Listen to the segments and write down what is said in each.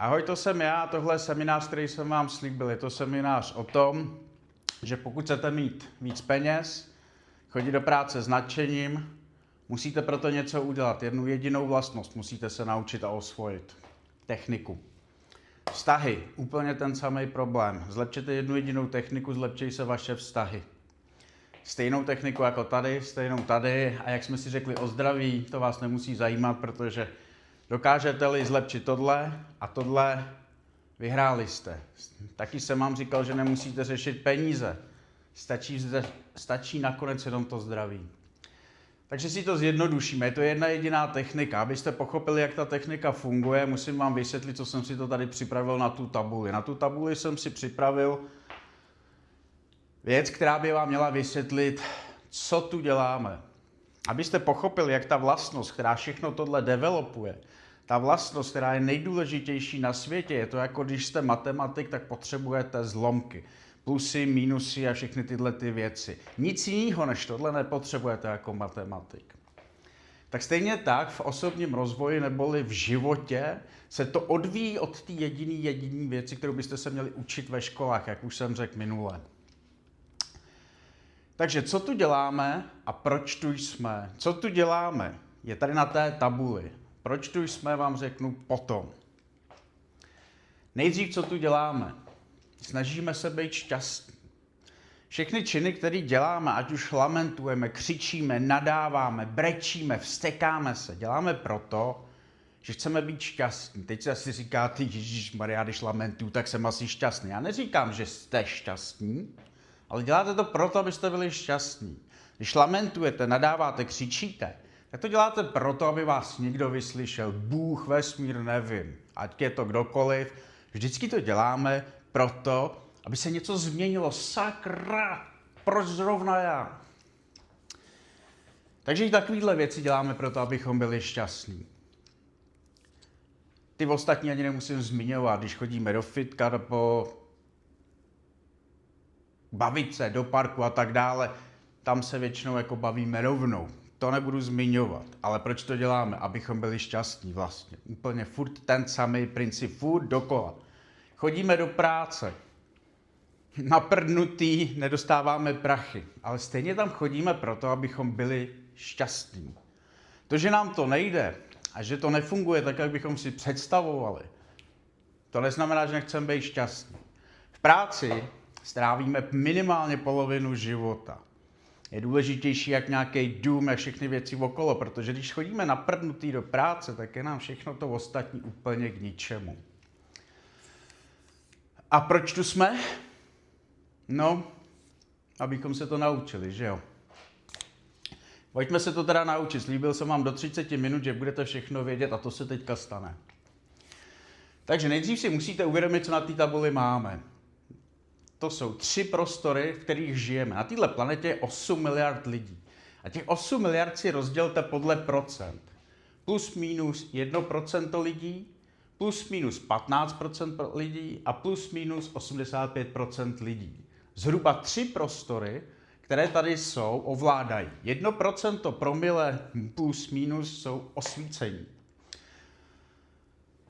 Ahoj, to jsem já, tohle je seminář, který jsem vám slíbil. Je to seminář o tom, že pokud chcete mít víc peněz, chodit do práce s nadšením, musíte proto něco udělat. Jednu jedinou vlastnost musíte se naučit a osvojit. Techniku. Vztahy, úplně ten samý problém. Zlepšete jednu jedinou techniku, zlepší se vaše vztahy. Stejnou techniku jako tady, stejnou tady a jak jsme si řekli o zdraví, to vás nemusí zajímat, protože dokážete-li zlepšit tohle a tohle, vyhráli jste. Taky jsem vám říkal, že nemusíte řešit peníze. Stačí nakonec jenom to zdraví. Takže si to zjednodušíme. Je to jedna jediná technika. Abyste pochopili, jak ta technika funguje, musím vám vysvětlit, co jsem si to tady připravil na tu tabuli. Na tu tabuli jsem si připravil věc, která by vám měla vysvětlit, co tu děláme. Abyste pochopili, jak ta vlastnost, která všechno tohle developuje, ta vlastnost, která je nejdůležitější na světě, je to jako když jste matematik, tak potřebujete zlomky. Plusy, minusy a všechny tyhle ty věci. Nic jiného než tohle nepotřebujete jako matematik. Tak stejně tak v osobním rozvoji neboli v životě se to odvíjí od té jediné věci, kterou byste se měli učit ve školách, jak už jsem řekl minule. Takže co tu děláme a proč tu jsme? Co tu děláme? Je tady na té tabuli. Proč tu jsme, vám řeknu potom. Nejdřív, co tu děláme? Snažíme se být šťastní. Všechny činy, které děláme, ať už lamentujeme, křičíme, nadáváme, brečíme, vztekáme se, děláme proto, že chceme být šťastní. Teď si asi říkáte, ježišmarja, když lamentuju, tak jsem asi šťastný. Já neříkám, že jste šťastní, ale děláte to proto, abyste byli šťastní. Když lamentujete, nadáváte, křičíte, tak to děláte proto, aby vás někdo vyslyšel. Bůh, vesmír, nevím. Ať je to kdokoliv. Vždycky to děláme proto, aby se něco změnilo. Sakra, proč zrovna já? Takže i takovéhle věci děláme proto, abychom byli šťastní. Ty ostatní ani nemusím zmiňovat, když chodíme do fitka nebo bavit se do parku a tak dále, tam se většinou jako bavíme rovnou. To nebudu zmiňovat, ale proč to děláme? Abychom byli šťastní vlastně. Úplně furt ten samý princip, furt dokola. Chodíme do práce, naprdnutý, nedostáváme prachy, ale stejně tam chodíme proto, abychom byli šťastní. To, že nám to nejde a že to nefunguje tak, jak bychom si představovali, to neznamená, že nechceme být šťastní. V práci strávíme minimálně polovinu života. Je důležitější jak nějaký dům, jak všechny věci okolo, protože když chodíme naprdnutý do práce, tak je nám všechno to ostatní úplně k ničemu. A proč tu jsme? No, abychom se to naučili, že jo? Pojďme se to teda naučit. Slíbil jsem vám do 30 minut, že budete všechno vědět a to se teďka stane. Takže nejdřív si musíte uvědomit, co na té tabuli máme. To jsou 3 prostory, v kterých žijeme. Na této planetě je 8 miliard lidí. A těch 8 miliard si rozdělte podle procent. Plus minus 1% lidí, plus minus 15% lidí a plus minus 85% lidí. Zhruba 3 prostory, které tady jsou, ovládají. 1% promile plus minus jsou osvícení.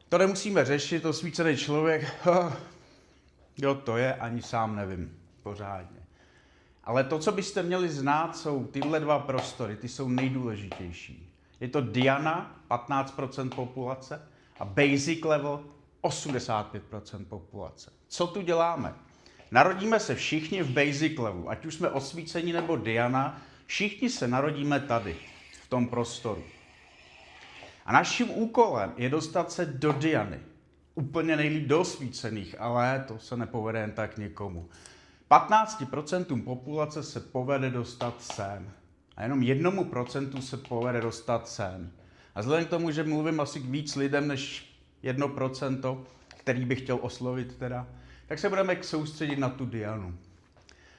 To nemusíme řešit, osvícený člověk, jo, to je, ani sám nevím pořádně. Ale to, co byste měli znát, jsou tyhle 2 prostory, ty jsou nejdůležitější. Je to Diana, 15% populace, a Basic Level, 85% populace. Co tu děláme? Narodíme se všichni v Basic Levelu, ať už jsme osvícení nebo Diana, všichni se narodíme tady, v tom prostoru. A naším úkolem je dostat se do Diany. Úplně nejlíp do osvícených, ale to se nepovede jen tak někomu. 15% populace se povede dostat sem. A jenom 1% se povede dostat sem. A vzhledem k tomu, že mluvím asi k víc lidem než 1%, který bych chtěl oslovit teda, tak se budeme soustředit na tu Dianu.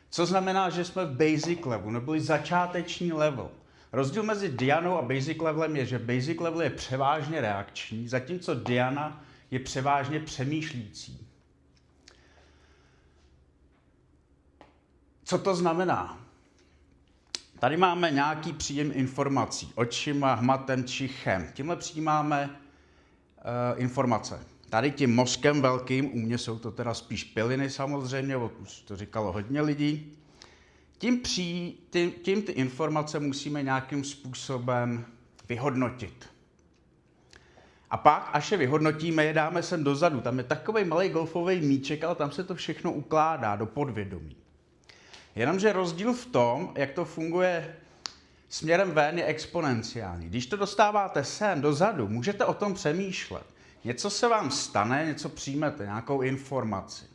Co znamená, že jsme v basic levelu, neboli začáteční level. Rozdíl mezi Dianou a basic levelem je, že basic level je převážně reakční, zatímco Diana je převážně přemýšlící. Co to znamená? Tady máme nějaký příjem informací, očima, hmatem či chem. Tímhle přijímáme informace. tady tím mozkem velkým, u mě jsou to teda spíš piliny samozřejmě, už to říkalo hodně lidí, tím ty informace musíme nějakým způsobem vyhodnotit. A pak, až je vyhodnotíme, je dáme sem dozadu. Tam je takový malý golfový míček, ale tam se to všechno ukládá do podvědomí. Jenomže rozdíl v tom, jak to funguje směrem ven, je exponenciální. Když to dostáváte sem dozadu, můžete o tom přemýšlet. Něco se vám stane, něco přijmete, nějakou informaci.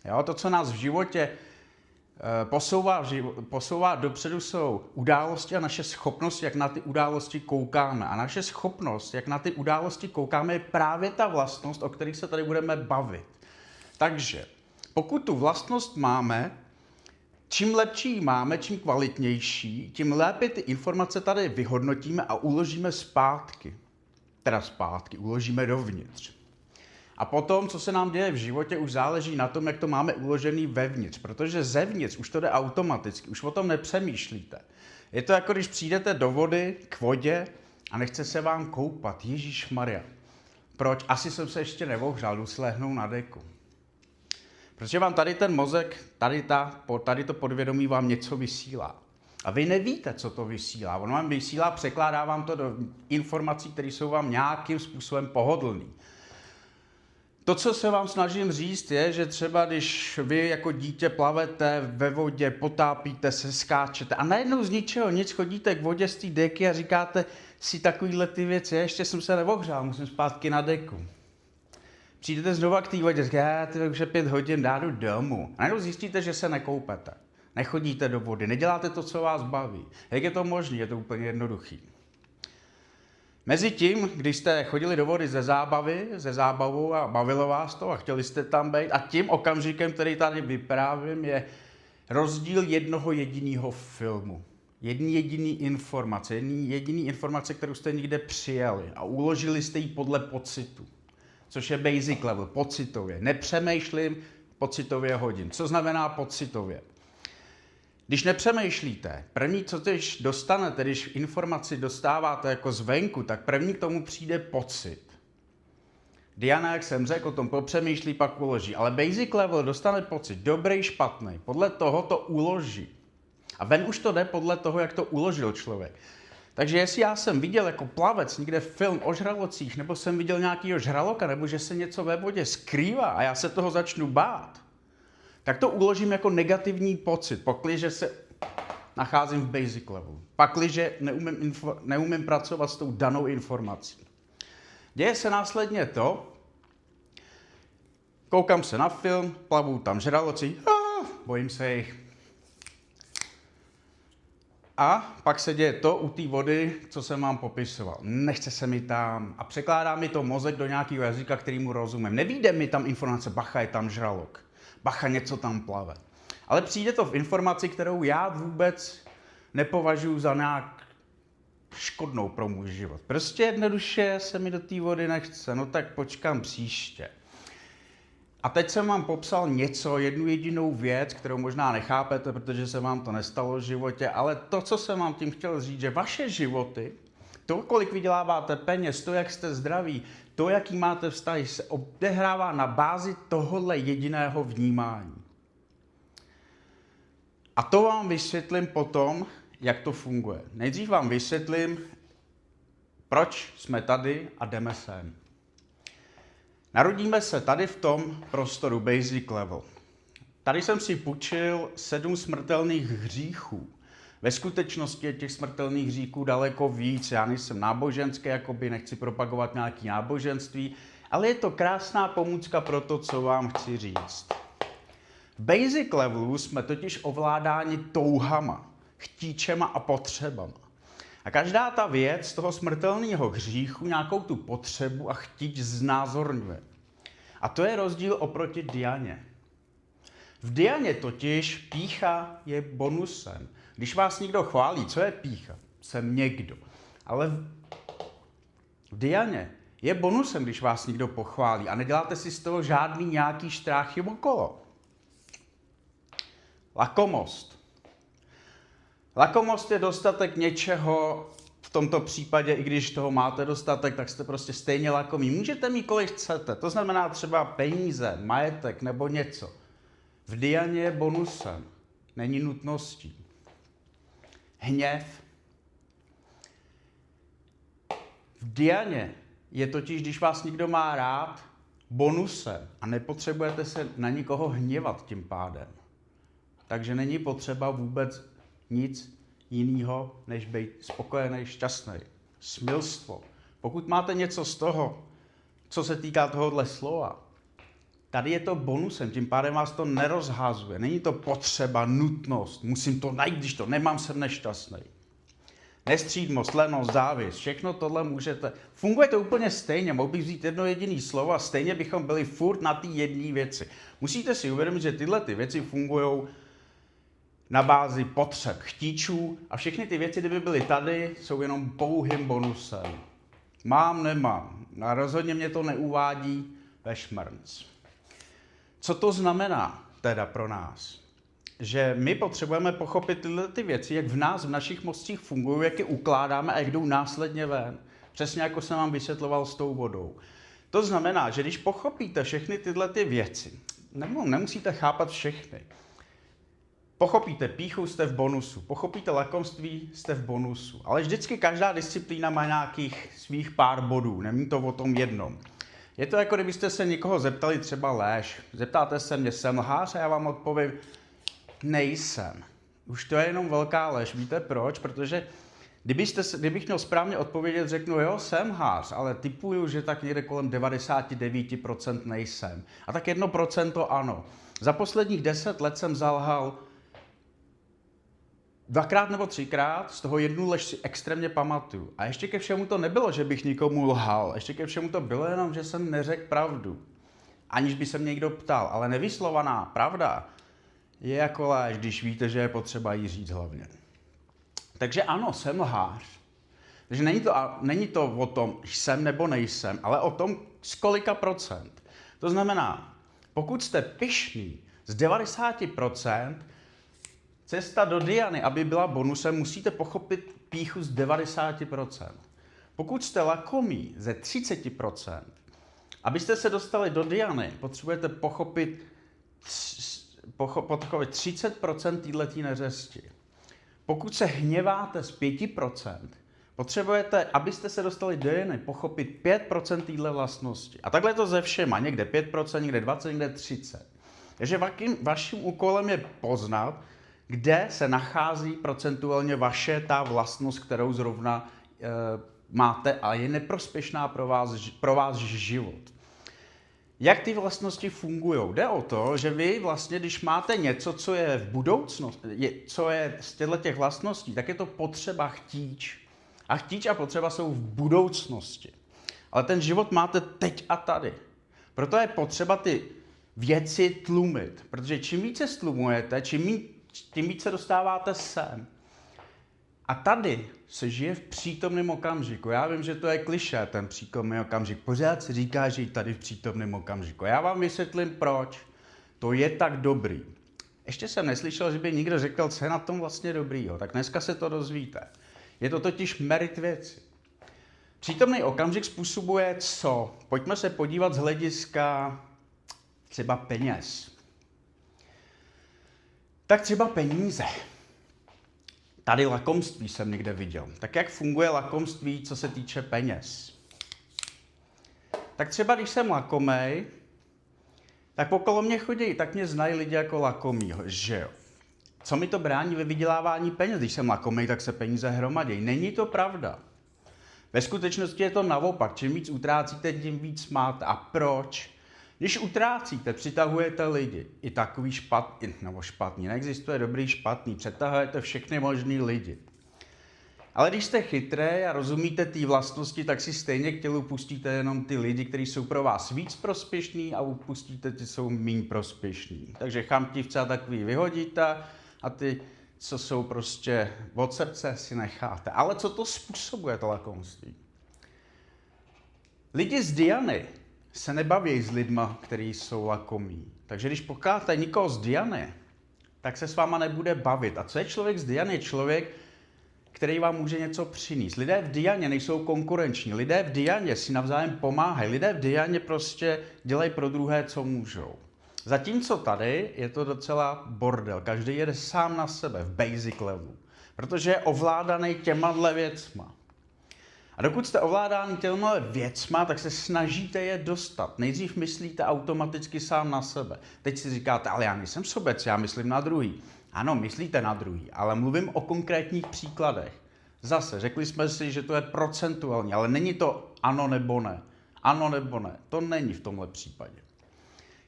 Jo, to, co nás v životě posouvá dopředu, jsou události a naše schopnost, jak na ty události koukáme. A naše schopnost, jak na ty události koukáme, je právě ta vlastnost, o které se tady budeme bavit. Takže pokud tu vlastnost máme, čím lepší máme, čím kvalitnější, tím lépe ty informace tady vyhodnotíme a uložíme zpátky. Uložíme dovnitř. A potom, co se nám děje v životě, už záleží na tom, jak to máme uložený vevnitř, protože zevnitř už to jde automaticky, už o tom nepřemýšlíte. Je to jako když přijdete do vody, k vodě a nechce se vám koupat. Ježišmarja. Proč? Asi jsem se ještě neohřál, jdu si lehnout na deku. Protože vám tady ten mozek, tady to podvědomí vám něco vysílá. A vy nevíte, co to vysílá. On vám vysílá, překládá vám to do informací, které jsou vám nějakým způsobem pohodlné. To, co se vám snažím říct, je, že třeba když vy jako dítě plavete ve vodě, potápíte se, skáčete a najednou z ničeho nic chodíte k vodě z té deky a říkáte si takovýhle ty věci, ještě jsem se neohřál, musím zpátky na deku. Přijdete znova k té vodě, říkáte, už je 5 hodin, jdu domů. A najednou zjistíte, že se nekoupete, nechodíte do vody, neděláte to, co vás baví. Jak je to možné? Je to úplně jednoduchý. Mezitím, když jste chodili do vody ze zábavou a bavilo vás to a chtěli jste tam být, a tím okamžikem, který tady vyprávím, je rozdíl jednoho jediného filmu. Jedný jediný informace, kterou jste někde přijali a uložili jste ji podle pocitu. Což je basic level, pocitově. Nepřemýšlím, pocitově hodin. Co znamená pocitově? Když nepřemýšlíte, první, co když dostanete, když informaci dostáváte jako zvenku, tak první k tomu přijde pocit. Diana, jak jsem řekl, o tom popřemýšlí, pak uloží. Ale basic level dostane pocit, dobrý, špatný. Podle toho to uloží. A ven už to jde podle toho, jak to uložil člověk. Takže jestli já jsem viděl jako plavec někde film o žralocích, nebo jsem viděl nějakýho žraloka, nebo že se něco ve vodě skrývá a já se toho začnu bát, tak to uložím jako negativní pocit, pakliže se nacházím v basic level. Pakliže neumím pracovat s tou danou informací. Děje se následně to, koukám se na film, plavu tam žraloci, bojím se jich. A pak se děje to u té vody, co jsem vám popisoval. Nechce se mi tam a překládá mi to mozek do nějakého jazyka, kterýmu rozumím. Nevíde mi tam informace, bacha, je tam žralok. Bacha, něco tam plave. Ale přijde to v informaci, kterou já vůbec nepovažuji za nějak škodnou pro můj život. Prostě jednoduše se mi do té vody nechce, no tak počkám příště. A teď jsem vám popsal jednu jedinou věc, kterou možná nechápete, protože se vám to nestalo v životě, ale to, co jsem vám tím chtěl říct, že vaše životy, to, kolik vyděláváte peněz, to, jak jste zdraví, to, jaký máte vztahy, se odehrává na bázi tohohle jediného vnímání. A to vám vysvětlím potom, jak to funguje. Nejdřív vám vysvětlím, proč jsme tady a jdeme sem. Narodíme se tady v tom prostoru basic level. Tady jsem si půjčil 7 smrtelných hříchů. Ve skutečnosti je těch smrtelných hříchů daleko víc. Já nejsem náboženský, nechci propagovat nějaké náboženství, ale je to krásná pomůcka pro to, co vám chci říct. V basic levelu jsme totiž ovládáni touhama, chtíčema a potřebama. A každá ta věc toho smrtelného hříchu nějakou tu potřebu a chtíč znázorňuje. A to je rozdíl oproti Dianě. V Dianě totiž pýcha je bonusem. Když vás někdo chválí, co je pýcha? Jsem někdo. Ale v Dianě je bonusem, když vás někdo pochválí a neděláte si z toho žádný nějaký štráchy okolo. Lakomost. Lakomost je dostatek něčeho v tomto případě, i když toho máte dostatek, tak jste prostě stejně lakomí. Můžete mít kolik chcete, to znamená třeba peníze, majetek nebo něco. V Dianě je bonusem, není nutností. Hněv. V Dianě je totiž, když vás někdo má rád, bonusem a nepotřebujete se na nikoho hněvat tím pádem. Takže není potřeba vůbec nic jiného, než být spokojený, šťastný. Smilstvo. Pokud máte něco z toho, co se týká tohohle slova, tady je to bonusem, tím pádem vás to nerozhazuje. Není to potřeba, nutnost, musím to najít, když to nemám, jsem nešťastný. Nestřídmost, lenost, závist, všechno tohle můžete. Funguje to úplně stejně, mohl bych vzít jedno jediné slovo a stejně bychom byli furt na té jedné věci. Musíte si uvědomit, že tyhle ty věci fungují na bázi potřeb, chtíčů a všechny ty věci, kdyby byly tady, jsou jenom pouhým bonusem. Mám, nemám. A rozhodně mě to neuvádí ve šmrnc. Co to znamená teda pro nás? Že my potřebujeme pochopit tyhle ty věci, jak v nás, v našich mozcích fungují, jak je ukládáme a jak jdou následně ven. Přesně jako jsem vám vysvětloval s tou vodou. To znamená, že když pochopíte všechny tyhle ty věci, nemusíte chápat všechny. Pochopíte pýchu, jste v bonusu. Pochopíte lakomství, jste v bonusu. Ale vždycky každá disciplína má nějakých svých pár bodů. Není to o tom jednom. Je to jako kdybyste se někoho zeptali třeba lež. Zeptáte se mě, jsem lhář a já vám odpovím, nejsem. Už to je jenom velká lež. Víte proč? Protože kdybych měl správně odpovědět, řeknu, jo, jsem lhář, ale tipuju, že tak někde kolem 99% nejsem. A tak 1% ano. Za posledních 10 let jsem zalhal 2krát nebo 3krát, z toho jednu lež si extrémně pamatuju. A ještě ke všemu to nebylo, že bych nikomu lhal. Ještě ke všemu to bylo jenom, že jsem neřekl pravdu. Aniž by se mě někdo ptal. Ale nevyslovaná pravda je jako lež, když víte, že je potřeba jí říct hlavně. Takže ano, jsem lhář. Takže není to o tom, jsem nebo nejsem, ale o tom, z kolika procent. To znamená, pokud jste pyšný z 90%, cesta do Diany, aby byla bonusem, musíte pochopit pýchu z 90%. Pokud jste lakomí ze 30%, abyste se dostali do Diany, potřebujete pochopit 30% této neřesti. Pokud se hněváte z 5%, potřebujete, abyste se dostali do Diany, pochopit 5% této vlastnosti. A takhle je to ze všema, někde 5%, někde 20%, někde 30%. Takže vaším úkolem je poznat, kde se nachází procentuálně ta vlastnost, kterou zrovna máte a je neprospěšná pro vás život. Jak ty vlastnosti fungují? Jde o to, že vy vlastně, když máte něco, co je v budoucnosti, co je z těch vlastností, tak je to potřeba chtíč. A chtíč a potřeba jsou v budoucnosti. Ale ten život máte teď a tady. Proto je potřeba ty věci tlumit. Protože čím více stlumujete, tím více dostáváte sem. A tady se žije v přítomném okamžiku. Já vím, že to je klišé, ten přítomný okamžik. Pořád se říká, že je tady v přítomném okamžiku. Já vám vysvětlím, proč. To je tak dobrý. Ještě jsem neslyšel, že by někdo řekl, co je na tom vlastně dobrýho. Tak dneska se to dozvíte. Je to totiž merit věci. Přítomný okamžik způsobuje co? Pojďme se podívat z hlediska třeba peněz. Tak třeba peníze. Tady lakomství jsem někde viděl. Tak jak funguje lakomství, co se týče peněz? Tak třeba když jsem lakomej, tak okolo mě chodí, tak mě znají lidi jako lakomýho, že jo. Co mi to brání ve vydělávání peněz? Když jsem lakomej, tak se peníze hromadí. Není to pravda. Ve skutečnosti je to naopak. Čím víc utrácíte, tím víc máte. A proč? Když utrácíte, přitahujete lidi. I takový špatný. Neexistuje dobrý, špatný. Přitahujete všechny možný lidi. Ale když jste chytré a rozumíte té vlastnosti, tak si stejně k tělu pustíte jenom ty lidi, kteří jsou pro vás víc prospěšní a upustíte ty, jsou méně prospěšní. Takže chamtivce a takový vyhodíte a ty, co jsou prostě od srdce, si necháte. Ale co to způsobuje, to lakomství? Lidi z Diany se nebaví s lidma, kteří jsou lakomí. Takže když potkáte někoho z Diany, tak se s váma nebude bavit. A co je člověk z Diany? Člověk, který vám může něco přinést. Lidé v Dianě nejsou konkurenční, lidé v Dianě si navzájem pomáhají, lidé v Dianě prostě dělají pro druhé, co můžou. Zatímco tady je to docela bordel, každý jede sám na sebe v basic levelu, protože je ovládaný těma věcma. A dokud jste ovládáni těma věcma, tak se snažíte je dostat. Nejdřív myslíte automaticky sám na sebe. Teď si říkáte, ale já nejsem sobec, já myslím na druhý. Ano, myslíte na druhý, ale mluvím o konkrétních příkladech. Zase, řekli jsme si, že to je procentuální, ale není to ano nebo ne. Ano nebo ne. To není v tomhle případě.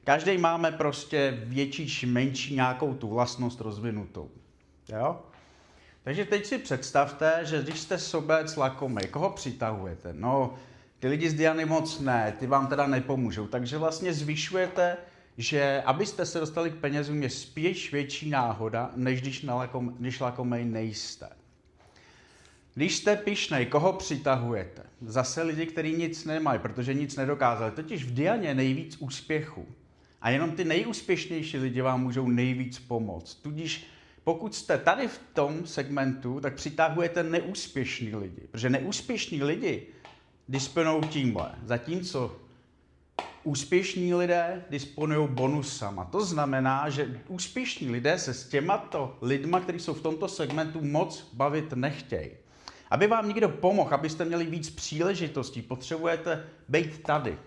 Každý máme prostě větší či menší nějakou tu vlastnost rozvinutou. Jo? Takže teď si představte, že když jste sobec lakomej, koho přitahujete? No, ty lidi z Diany moc ne, ty vám teda nepomůžou. Takže vlastně zvyšujete, že abyste se dostali k penězům, je spíš větší náhoda, než když lakomej nejste. Když jste pyšnej, koho přitahujete? Zase lidi, kteří nic nemají, protože nic nedokázali. Totiž v Dianě je nejvíc úspěchu. A jenom ty nejúspěšnější lidi vám můžou nejvíc pomoct. Tudíž pokud jste tady v tom segmentu, tak přitahujete neúspěšní lidi. Protože neúspěšní lidi disponují tímhle. Zatímco úspěšní lidé disponují bonusama. To znamená, že úspěšní lidé se s těmato lidma, kteří jsou v tomto segmentu, moc bavit nechtějí. Aby vám někdo pomohl, abyste měli víc příležitostí, potřebujete být tady.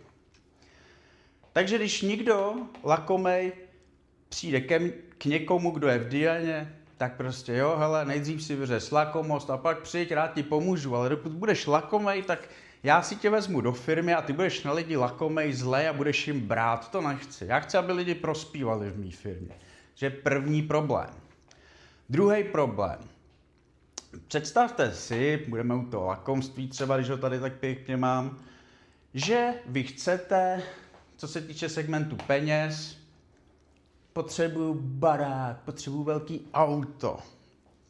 Takže když někdo lakomej přijde k někomu, kdo je v Dianě, tak prostě jo, hele, nejdřív si vyřeš lakomost a pak přijď, rád ti pomůžu, ale dokud budeš lakomej, tak já si tě vezmu do firmy a ty budeš na lidi lakomej, zlej a budeš jim brát, to nechci. Já chci, aby lidi prospívali v mý firmě. To je první problém. Druhý problém. Představte si, budeme u toho lakomství třeba, když ho tady tak pěkně mám, že vy chcete, co se týče segmentu peněz, potřebuju barák, potřebuju velký auto.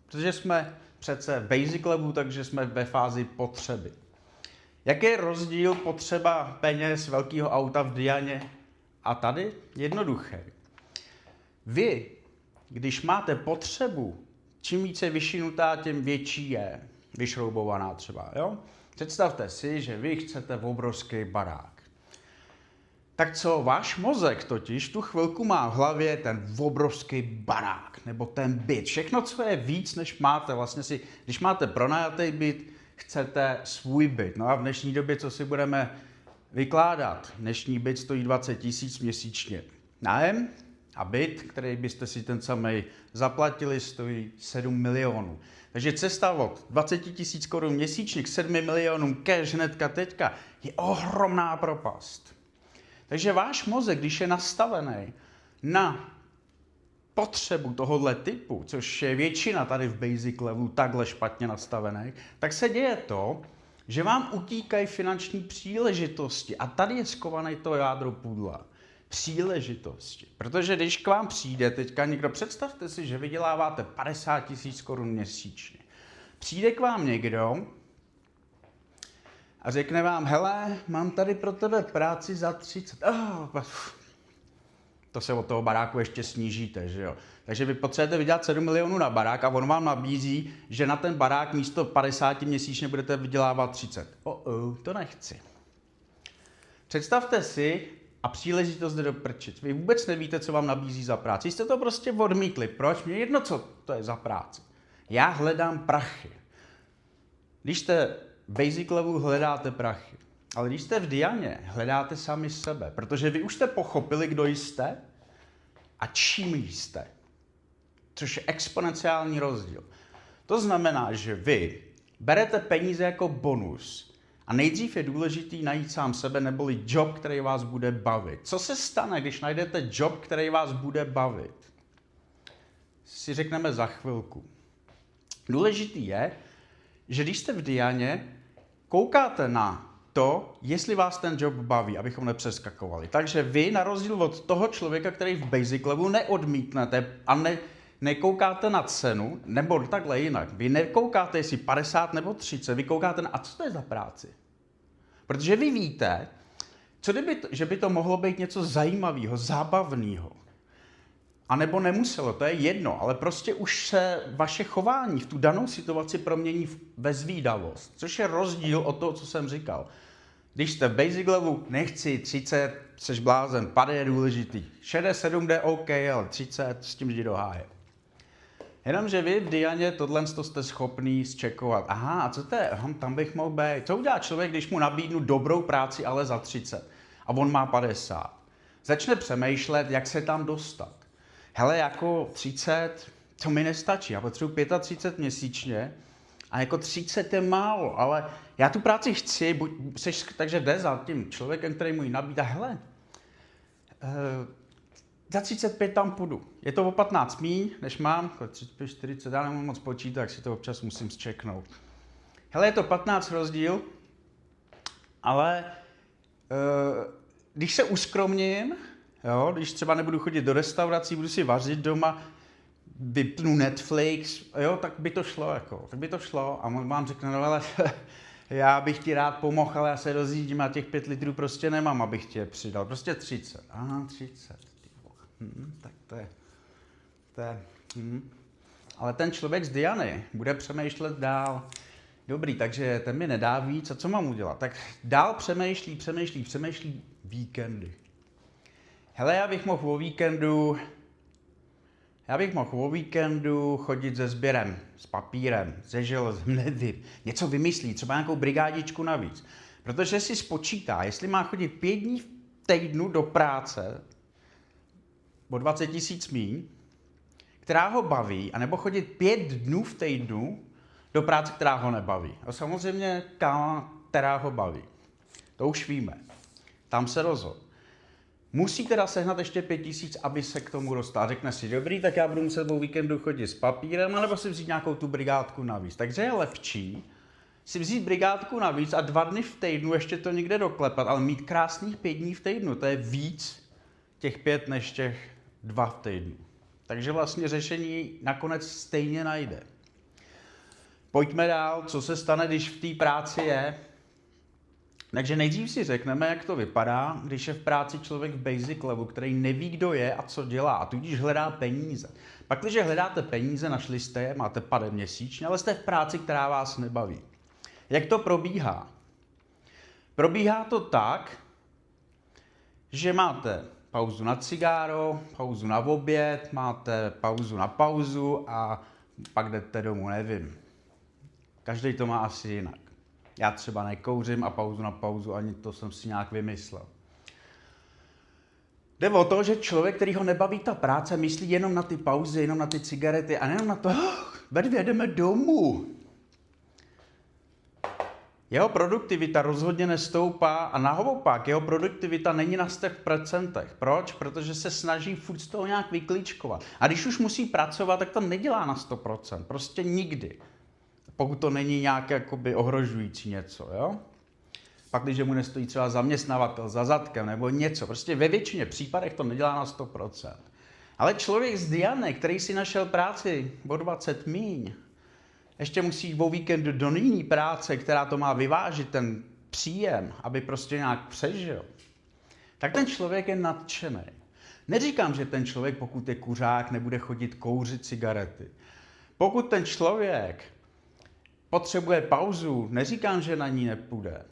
Protože jsme přece v basic levelu, takže jsme ve fázi potřeby. Jaký je rozdíl potřeba peněz, velkého auta v Dianě a tady? Jednoduché. Vy, když máte potřebu, čím více vyšinutá, tím větší je. Vyšroubovaná třeba, jo? Představte si, že vy chcete obrovský barák. Tak co, váš mozek totiž tu chvilku má v hlavě ten obrovský barák, nebo ten byt. Všechno, co je víc, než máte. Vlastně si, když máte pronajatý byt, chcete svůj byt. No a v dnešní době, co si budeme vykládat? Dnešní byt stojí 20 000 měsíčně. Nájem a byt, který byste si ten samej zaplatili, stojí 7 milionů. Takže cesta od 20 000 korun měsíčně k 7 milionům cash hnedka teďka je ohromná propast. Takže váš mozek, když je nastavený na potřebu tohohle typu, což je většina tady v basic levelu takhle špatně nastavený, tak se děje to, že vám utíkají finanční příležitosti. A tady je skované to jádro pudla. Příležitosti. Protože když k vám přijde teďka někdo, představte si, že vyděláváte 50 000 korun měsíčně. Přijde k vám někdo a řekne vám, hele, mám tady pro tebe práci za 30. To se od toho baráku ještě snížíte, že jo. Takže vy potřebujete vydělat 7 milionů na barák a on vám nabízí, že na ten barák místo 50 měsíčně budete vydělávat 30. To nechci. Představte si, a příležitost jde do prčic. Vy vůbec nevíte, co vám nabízí za práci. Jste to prostě odmítli. Proč? Mně jedno, co to je za práci. Já hledám prachy. Když jste basic level, hledáte prachy. Ale když jste v Dianě, hledáte sami sebe. Protože vy už jste pochopili, kdo jste a čím jste. Což je exponenciální rozdíl. To znamená, že vy berete peníze jako bonus a nejdřív je důležitý najít sám sebe neboli job, který vás bude bavit. Co se stane, když najdete job, který vás bude bavit? Si řekneme za chvilku. Důležitý je, že když jste v Dianě, koukáte na to, jestli vás ten job baví, abychom nepřeskakovali. Takže vy, na rozdíl od toho člověka, který v basic levelu neodmítnete a nekoukáte na cenu, nebo takhle jinak. Vy nekoukáte, jestli 50 nebo 30, vy koukáte na, a co to je za práci? Protože vy víte, že by to mohlo být něco zajímavého, zábavného. A nebo nemuselo, to je jedno, ale prostě už se vaše chování v tu danou situaci promění ve zvídavost, což je rozdíl od toho, co jsem říkal. Když jste v basic levelu, nechci 30, seš blázen, pade je důležitý. 67 jde OK, ale 30 s tím jdi do háje. Jenomže vy v Dianě tohle jste schopný zčekovat. Aha, a co to je? Tam bych mohl být. Co udělá člověk, když mu nabídnu dobrou práci, ale za 30? A on má 50. Začne přemýšlet, jak se tam dostat. Hele, jako 30, to mi nestačí. Já potřebuji 35 měsíčně a jako 30 je málo, ale já tu práci chci, takže jde za tím člověkem, který mu ji nabídá. Hele, za 35 tam půjdu. Je to o 15 míň, než mám, 35, 40, já nemůžu moc počítat, tak si to občas musím zčeknout. Hele, je to 15 rozdíl, ale když se uskromním, jo, když třeba nebudu chodit do restaurací, budu si vařit doma, vypnu Netflix, jo, tak by to šlo, jako, tak by to šlo. A on vám řekne, no ale já bych ti rád pomohl, ale já se rozjíždím a těch 5 litrů prostě nemám, abych ti je přidal. Prostě 30. Aha, 30. Tak to je. Ale ten člověk z Diany bude přemýšlet dál. Dobrý, takže ten mi nedá víc, a co mám udělat? Tak dál přemýšlí víkendy. Hele, já bych mohl o víkendu chodit se sběrem, s papírem, se železem, nevím. Něco vymyslí, třeba nějakou brigádičku navíc. Protože si spočítá, jestli má chodit 5 dní v týdnu do práce, o 20 000 míň, která ho baví, anebo chodit 5 dnů v týdnu do práce, která ho nebaví. A samozřejmě která ho baví. To už víme. Tam se rozhodl. Musí teda sehnat ještě 5 000, aby se k tomu dostal. Řekne si, dobrý, tak já budu muset o víkendu chodit s papírem, anebo si vzít nějakou tu brigádku navíc. Takže je lepší si vzít brigádku navíc a 2 dny v týdnu ještě to někde doklepat, ale mít krásných 5 dní v týdnu, to je víc těch 5 než těch 2 v týdnu. Takže vlastně řešení nakonec stejně najde. Pojďme dál, co se stane, když v té práci je. Takže nejdřív si řekneme, jak to vypadá, když je v práci člověk v basic levelu, který neví, kdo je a co dělá, a tudíž hledá peníze. Pak, když hledáte peníze, našli jste je, máte pade měsíčně, ale jste v práci, která vás nebaví. Jak to probíhá? Probíhá to tak, že máte pauzu na cigáro, pauzu na oběd, máte pauzu na pauzu a pak jdete domů, nevím. Každý to má asi jinak. Já třeba nekouřím a pauzu na pauzu, ani to jsem si nějak vymyslel. Jde o to, že člověk, který ho nebaví ta práce, myslí jenom na ty pauzy, jenom na ty cigarety a nejenom na to, ve 2 jdeme domů. Jeho produktivita rozhodně nestoupá a naopak, jeho produktivita není na 100%. Proč? Protože se snaží furt z toho nějak vyklíčkovat. A když už musí pracovat, tak to nedělá na 100%. Prostě nikdy. Pokud to není nějak jakoby ohrožující něco, jo? Pak, když mu nestojí třeba zaměstnavatel za zadkem nebo něco. Prostě ve většině případech to nedělá na 100%. Ale člověk z Diany, který si našel práci o 20 míň, ještě musí jít o víkendu do jiný práce, která to má vyvážit, ten příjem, aby prostě nějak přežil, tak ten člověk je nadšený. Neříkám, že ten člověk, pokud je kuřák, nebude chodit kouřit cigarety. Pokud ten člověk potřebuje pauzu, neříkám, že na ní nepůjde.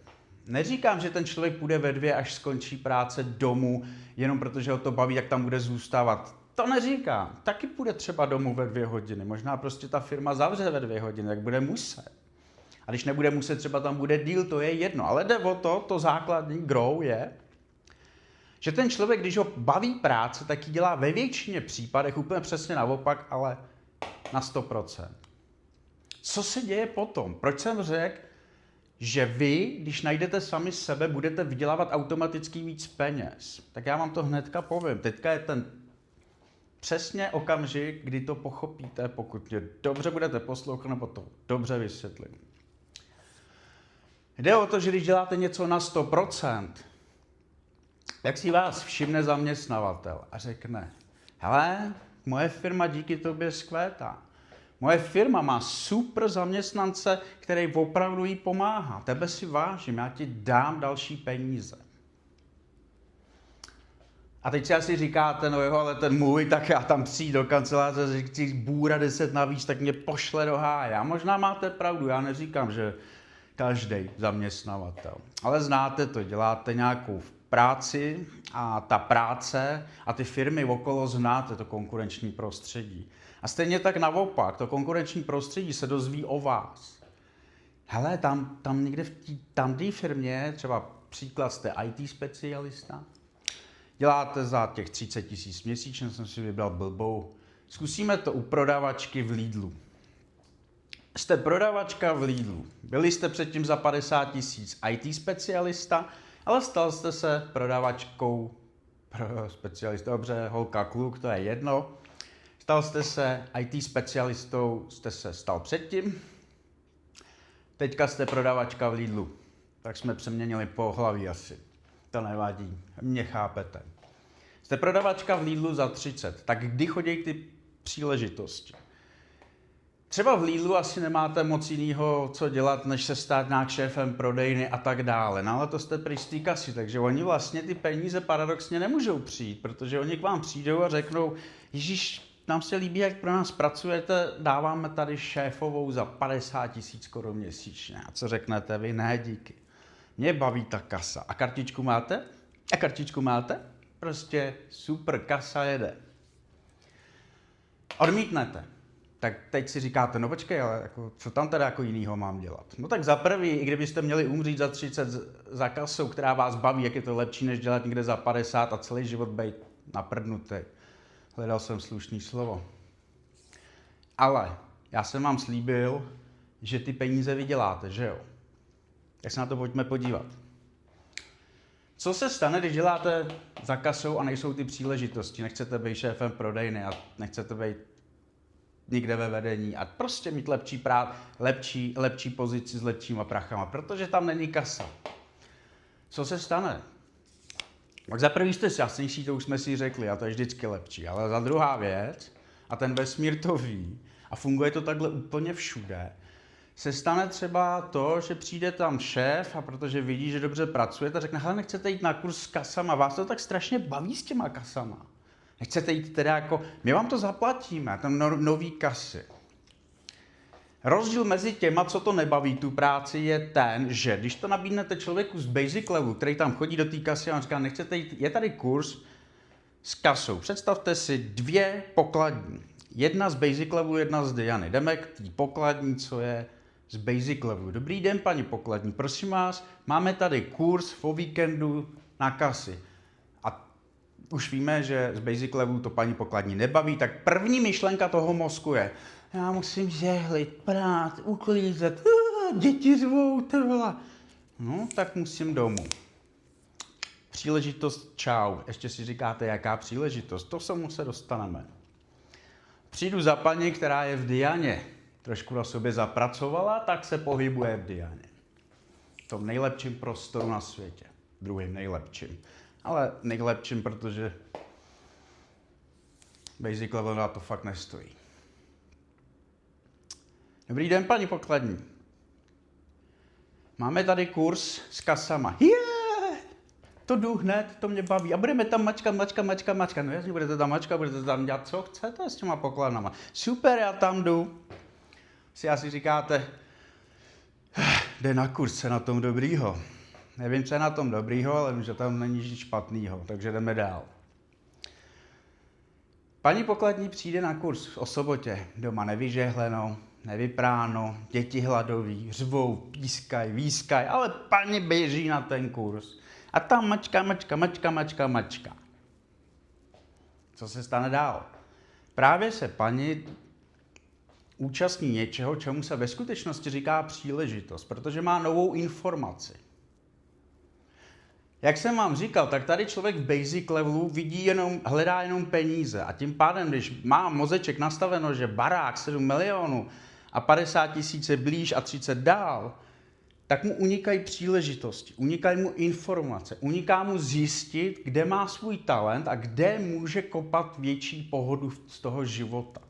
Neříkám, že ten člověk půjde ve 2, až skončí práce domů, jenom protože ho to baví, jak tam bude zůstávat. To neříkám. Taky půjde třeba domů ve 2 hodiny. Možná prostě ta firma zavře ve 2 hodiny, tak bude muset. A když nebude muset, třeba tam bude díl, to je jedno. Ale jde o to základní grow je, že ten člověk, když ho baví práce, tak ji dělá ve většině případech úplně přesně naopak, ale na 100%. Co se děje potom? Proč jsem řekl, že vy, když najdete sami sebe, budete vydělávat automaticky víc peněz? Tak já vám to hnedka povím. Teďka je ten přesně okamžik, kdy to pochopíte, pokud mě dobře budete poslouchat, nebo to dobře vysvětlím. Jde o to, že když děláte něco na 100%, tak si vás všimne zaměstnavatel a řekne, hele, moje firma díky tobě zkvétá. Moje firma má super zaměstnance, který opravdu jí pomáhá. Tebe si vážím, já ti dám další peníze. A teď si asi říkáte, no jo, ale ten můj, tak já tam přijdu do kanceláře, chci bůra 10 navíc, tak mě pošle do háje. A možná máte pravdu, já neříkám, že každý zaměstnavatel. Ale znáte to, děláte nějakou práci a ta práce a ty firmy okolo znáte to konkurenční prostředí. A stejně tak naopak, to konkurenční prostředí se dozví o vás. Hele, tam někde v té firmě, třeba příklad, jste IT specialista, děláte za těch 30 000 měsíčně, jsem si vybral blbou. Zkusíme to u prodavačky v Lidlu. Jste prodavačka v Lidlu. Byli jste předtím za 50 000 IT specialista, ale stal jste se prodavačkou, specialista, dobře, holka, kluk, to je jedno. Stal jste se IT specialistou, jste se stal předtím. Teďka jste prodavačka v Lidlu. Tak jsme přeměnili pohlaví asi. To nevadí, mě chápete. Jste prodavačka v Lidlu za 30, tak kdy chodí ty příležitosti? Třeba v Lidlu asi nemáte moc jinýho, co dělat, než se stát nějak šéfem prodejny a tak dále. No ale to jste prý z té kasy, takže oni vlastně ty peníze paradoxně nemůžou přijít, protože oni k vám přijdou a řeknou, Ježíš, nám se líbí, jak pro nás pracujete, dáváme tady šéfovou za 50 000 korun měsíčně. A co řeknete vy? Ne, díky. Mě baví ta kasa. A kartičku máte? A kartičku máte? Prostě super, kasa jede. Odmítnete. Tak teď si říkáte, no počkej, ale jako, co tam teda jako jinýho mám dělat? No tak za prvý, i kdybyste měli umřít za 30 za kasou, která vás baví, jak je to lepší, než dělat někde za 50 a celý život být naprdnutý. Hledal jsem slušný slovo. Ale já jsem vám slíbil, že ty peníze vyděláte, že jo? Tak se na to pojďme podívat. Co se stane, když děláte za kasou a nejsou ty příležitosti? Nechcete být šéfem prodejny a nechcete být nikde ve vedení a prostě mít lepší pozici s lepšíma prachama, protože tam není kasa. Co se stane? Tak za prvý jste šťastnější, to už jsme si řekli, a to je vždycky lepší, ale za druhá věc, a ten vesmír to ví, a funguje to takhle úplně všude, se stane třeba to, že přijde tam šéf a protože vidí, že dobře pracujete, řekne, hele, nechcete jít na kurz s kasama, vás to tak strašně baví s těma kasama. Nechcete jít teda jako, my vám to zaplatíme, tam nový kasy. Rozdíl mezi těma, co to nebaví tu práci, je ten, že když to nabídnete člověku z basic levelu, který tam chodí do té kasy a on říká, nechcete jít, je tady kurz s kasou. Představte si 2 pokladní. Jedna z basic levelu, jedna z Diany. Jdeme k té pokladní, co je z basic levelu. Dobrý den, paní pokladní, prosím vás, máme tady kurz o víkendu na kasy. A už víme, že z basic levelu to paní pokladní nebaví, tak první myšlenka toho mozku je, já musím žehlit, prát, uklízet, děti řvou, ty vole. No, tak musím domů. Příležitost, čau. Ještě si říkáte, jaká příležitost? To se mu se dostaneme. Přijdu za paní, která je v Dianě. Trošku na sobě zapracovala, tak se pohybuje v Dianě. V tom nejlepším prostoru na světě. Druhým nejlepším. Ale nejlepším, protože basic level na to fakt nestojí. Dobrý den, paní pokladní. Máme tady kurz s kasama. To jdu hned, to mě baví. A budeme tam mačka. No jasně, budete tam mačkat, budete tam dělat, co chcete s těma pokladnama. Super, já tam jdu. Si asi říkáte, jde na kurz, co je na tom dobrýho. Nevím, co je na tom dobrýho, ale vím, že tam není nic špatnýho, takže jdeme dál. Paní pokladní přijde na kurz o sobotě, doma nevyžehleno, nevypráno, děti hladoví, řvou, pískaj, výskaj, ale paní běží na ten kurz. A tam mačka. Co se stane dál? Právě se paní účastní něčeho, čemu se ve skutečnosti říká příležitost, protože má novou informaci. Jak jsem vám říkal, tak tady člověk v basic levelu hledá jenom peníze a tím pádem, když má mozeček nastaveno, že barák 7 milionů a 50 000 je blíž a 30 dál, tak mu unikají příležitosti, unikají mu informace, uniká mu zjistit, kde má svůj talent a kde může kopat větší pohodu z toho života.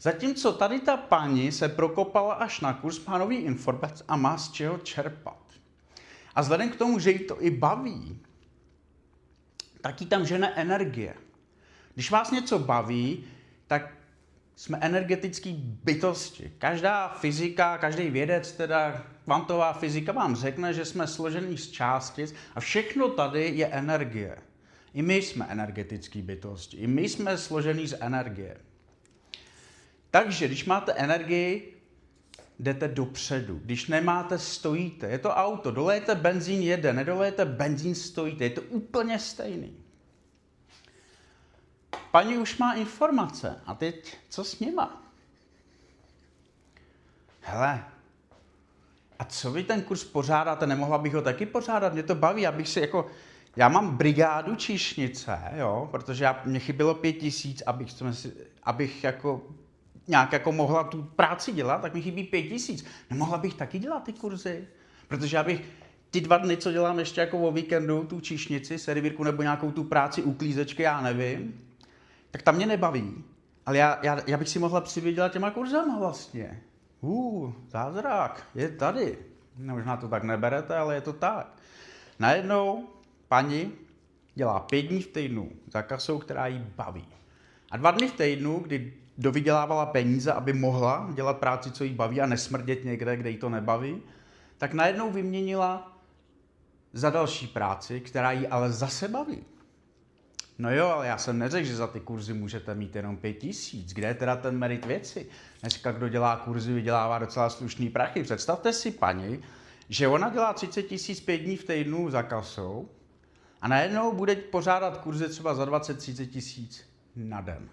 Zatímco tady ta paní se prokopala až na kurz, má nový informace a má z čeho čerpat. A vzhledem k tomu, že jí to i baví, taky tam žene energie. Když vás něco baví, tak jsme energetické bytosti. Každá fyzika, každý vědec, teda kvantová fyzika vám řekne, že jsme složení z částic a všechno tady je energie. I my jsme energetické bytosti. I my jsme složení z energie. Takže když máte energii, jdete dopředu. Když nemáte, stojíte. Je to auto. Dolejete benzín, jede. Nedolejete benzín, stojíte. Je to úplně stejný. Paní už má informace. A teď, co s nima? Hele, a co vy ten kurz pořádáte? Nemohla bych ho taky pořádat? Mě to baví, já mám brigádu číšnice, jo, protože mě chybělo 5 000, abych nějak mohla tu práci dělat, tak mi chybí 5 000. Nemohla bych taky dělat ty kurzy? Protože já bych ty 2 dny, co dělám ještě jako o víkendu, tu číšnici, servírku nebo nějakou tu práci uklízečky, já nevím, tak tam mě nebaví. Ale já bych si mohla přivydělat těma kurzama vlastně. Zázrak, je tady. No, možná to tak neberete, ale je to tak. Najednou paní dělá 5 dní v týdnu za kasou, která jí baví. A 2 dny v týdnu, kdy dovydělávala peníze, aby mohla dělat práci, co jí baví a nesmrdět někde, kde jí to nebaví, tak najednou vyměnila za další práci, která jí ale zase baví. No jo, ale já jsem neřekl, že za ty kurzy můžete mít jenom 5 000. Kde je teda ten merit věci? Dneska, kdo dělá kurzy, vydělává docela slušný prachy. Představte si paní, že ona dělá 30 000 5 dní v týdnu za kasou a najednou bude pořádat kurzy třeba za 20-30 000 na den.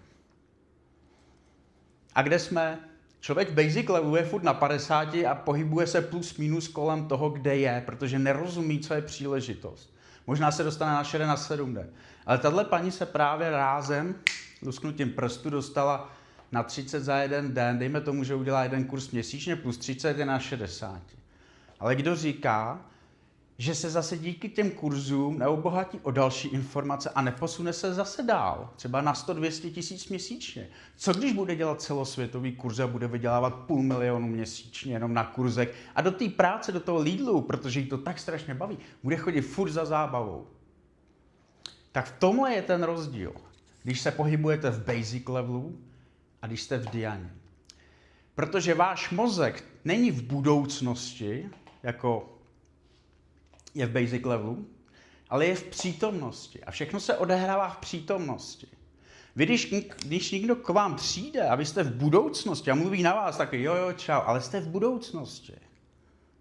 A kde jsme? Člověk v basic levelu je furt na 50 a pohybuje se plus minus kolem toho, kde je, protože nerozumí, co je příležitost. Možná se dostane na 6 na 7 den. Ale tahle paní se právě rázem, lusknutím prstu, dostala na 30 za jeden den. Dejme tomu, že udělá jeden kurz měsíčně, plus 30 je na 60. Ale kdo říká, že se zase díky těm kurzům neobohatí o další informace a neposune se zase dál, třeba na 100-200 tisíc měsíčně. Co když bude dělat celosvětový kurz a bude vydělávat 500 000 měsíčně jenom na kurzech a do té práce, do toho Lidlu, protože jí to tak strašně baví, bude chodit furt za zábavou. Tak v tomhle je ten rozdíl, když se pohybujete v basic levelu a když jste v Dianě. Protože váš mozek není v budoucnosti, jako je v basic levelu, ale je v přítomnosti. A všechno se odehrává v přítomnosti. Vy, když někdo k vám přijde a vy jste v budoucnosti a mluví na vás, tak jo, čau, ale jste v budoucnosti.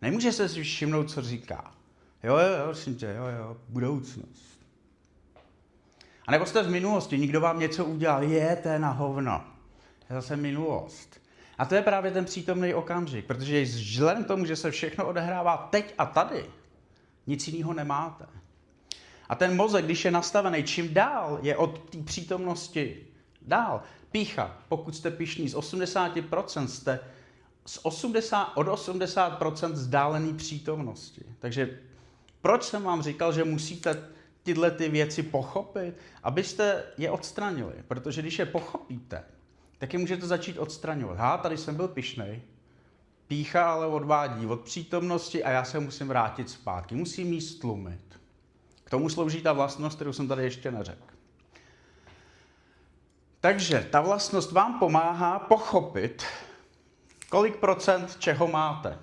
Nemůže se si všimnout, co říká. Jo, budoucnost. A nebo jste v minulosti, někdo vám něco udělal, to je na hovno. Je zase minulost. A to je právě ten přítomný okamžik, protože vzhledem k tomu, že se všechno odehrává teď a tady, nic jiného nemáte. A ten mozek, když je nastavený, čím dál je od té přítomnosti dál. Pýcha, pokud jste pyšní z 80%, jste od 80% vzdálený přítomnosti. Takže proč jsem vám říkal, že musíte tyhle ty věci pochopit, abyste je odstranili? Protože když je pochopíte, tak je můžete začít odstraňovat. Tady jsem byl pyšnej. Pýcha ale odvádí od přítomnosti a já se musím vrátit zpátky. Musím jí stlumit. K tomu slouží ta vlastnost, kterou jsem tady ještě neřekl. Takže ta vlastnost vám pomáhá pochopit, kolik procent čeho máte.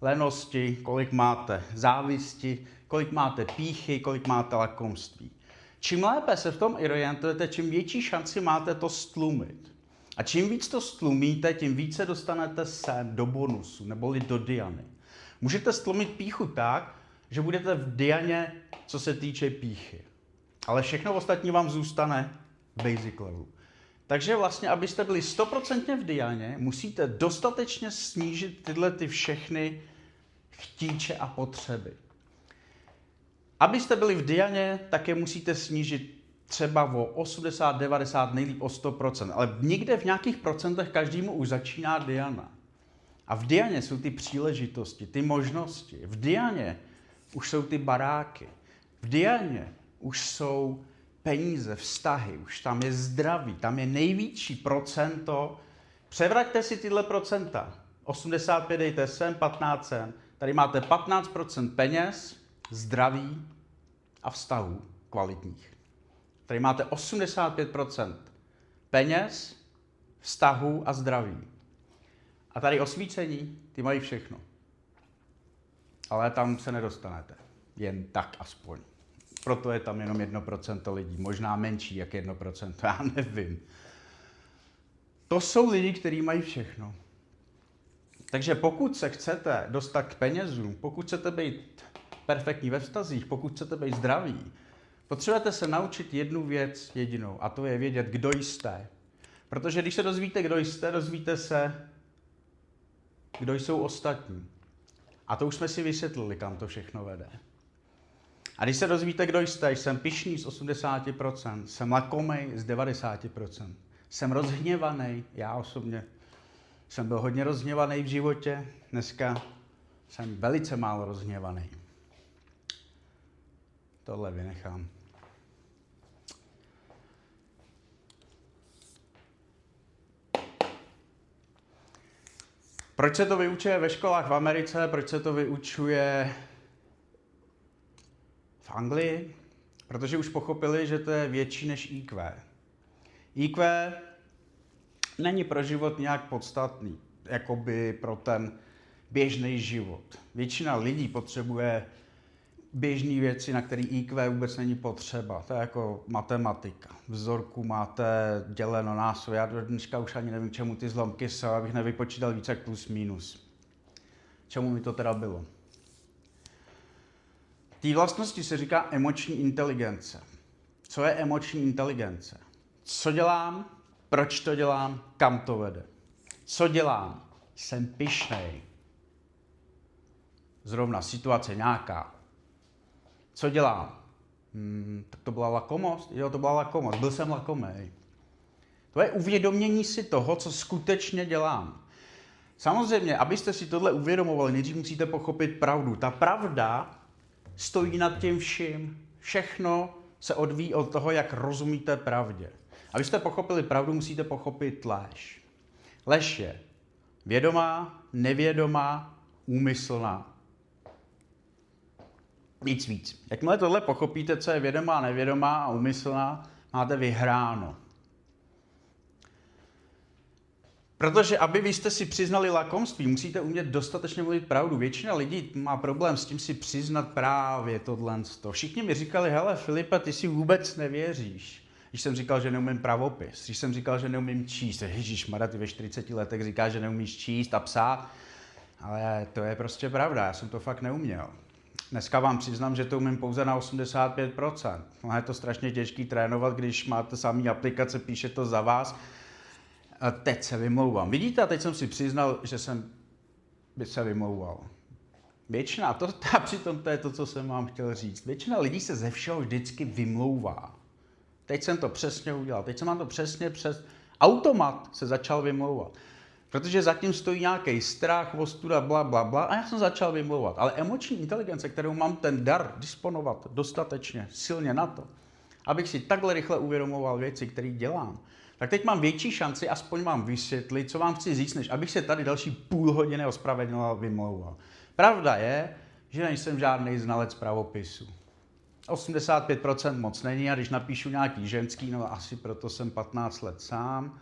Lenosti, kolik máte závisti, kolik máte pýchy, kolik máte lakomství. Čím lépe se v tom orientujete, čím větší šanci máte to stlumit. A čím víc to stlumíte, tím více dostanete sem do bonusu, neboli do Diany. Můžete stlumit pýchu tak, že budete v Dianě, co se týče pýchy. Ale všechno ostatní vám zůstane v basic levelu. Takže vlastně, abyste byli 100% v Dianě, musíte dostatečně snížit tyhle ty všechny chtíče a potřeby. Abyste byli v Dianě, tak je musíte snížit třeba o 80, 90, nejlíp o 100%, ale někde v nějakých procentech každému už začíná Diana. A v Dianě jsou ty příležitosti, ty možnosti. V Dianě už jsou ty baráky. V Dianě už jsou peníze, vztahy, už tam je zdraví, tam je největší procento. Převraťte si tyhle procenta. 85 dejte sem, 15 sem. Tady máte 15% peněz, zdraví a vztahů. kvalitních. Tady máte 85% peněz, vztahu a zdraví. A tady osvícení, ty mají všechno. Ale tam se nedostanete. Jen tak aspoň. Proto je tam jenom 1% lidí. Možná menší jak 1%, já nevím. To jsou lidi, kteří mají všechno. Takže pokud se chcete dostat k penězům, pokud chcete být perfektní ve vztazích, pokud chcete být zdraví, potřebujete se naučit jednu věc jedinou, a to je vědět, kdo jste. Protože když se dozvíte, kdo jste, dozvíte se, kdo jsou ostatní. A to už jsme si vysvětlili, kam to všechno vede. A když se dozvíte, kdo jste, jsem pyšný z 80%, jsem lakomej z 90%, jsem rozhněvaný, já osobně jsem byl hodně rozhněvaný v životě, dneska jsem velice málo rozhněvaný. Tohle vynechám. Proč se to vyučuje ve školách v Americe, proč se to vyučuje v Anglii? Protože už pochopili, že to je větší než IQ. IQ není pro život nějak podstatný, jakoby pro ten běžný život. Většina lidí potřebuje běžné věci, na které IQ vůbec není potřeba. To je jako matematika. Vzorku máte děleno násob. Já dneška už ani nevím, čemu ty zlomky jsou, abych nevypočítal více jak plus minus. Čemu mi to teda bylo? Té vlastnosti se říká emoční inteligence. Co je emoční inteligence? Co dělám? Proč to dělám? Kam to vede? Co dělám? Jsem pyšnej. Zrovna situace nějaká. Co dělám? Tak to byla lakomost? Jo, to byla lakomost. Byl jsem lakomej. To je uvědomění si toho, co skutečně dělám. Samozřejmě, abyste si tohle uvědomovali, nejdřív musíte pochopit pravdu. Ta pravda stojí nad tím vším. Všechno se odvíjí od toho, jak rozumíte pravdě. Abyste pochopili pravdu, musíte pochopit lež. Lež je vědomá, nevědomá, úmyslná. Víc. Jakmile tohle pochopíte, co je vědomá, nevědomá a úmyslná, máte vyhráno. Protože aby vy jste si přiznali lakomství, musíte umět dostatečně mluvit pravdu. Většina lidí má problém s tím si přiznat právě tohle. Všichni mi říkali, hele Filipe, ty si vůbec nevěříš. Když jsem říkal, že neumím pravopis, když jsem říkal, že neumím číst, ježišmarja, ty ve 40 letech říkáš, že neumíš číst a psát, ale to je prostě pravda, já jsem to fakt neuměl. Dneska vám přiznám, že to umím pouze na 85%. No je to strašně těžký trénovat, když máte samý aplikace, píše to za vás. A teď se vymlouvám. Vidíte, a teď jsem si přiznal, že jsem se vymlouval. Většina, a přitom to je to, co jsem vám chtěl říct. Většina lidí se ze všeho vždycky vymlouvá. Teď jsem to přesně udělal. Teď jsem vám to přesně automat se začal vymlouvat. Protože zatím stojí nějaký strach, ostuda, bla, bla, bla a já jsem začal vymlouvat. Ale emoční inteligence, kterou mám ten dar disponovat dostatečně silně na to, abych si takhle rychle uvědomoval věci, které dělám, tak teď mám větší šanci, aspoň vám vysvětlit, co vám chci říct, než abych se tady další půl hodiny ospravedlňoval, vymlouval. Pravda je, že nejsem žádný znalec pravopisu. 85% moc není a když napíšu nějaký ženský, no asi proto jsem 15 let sám,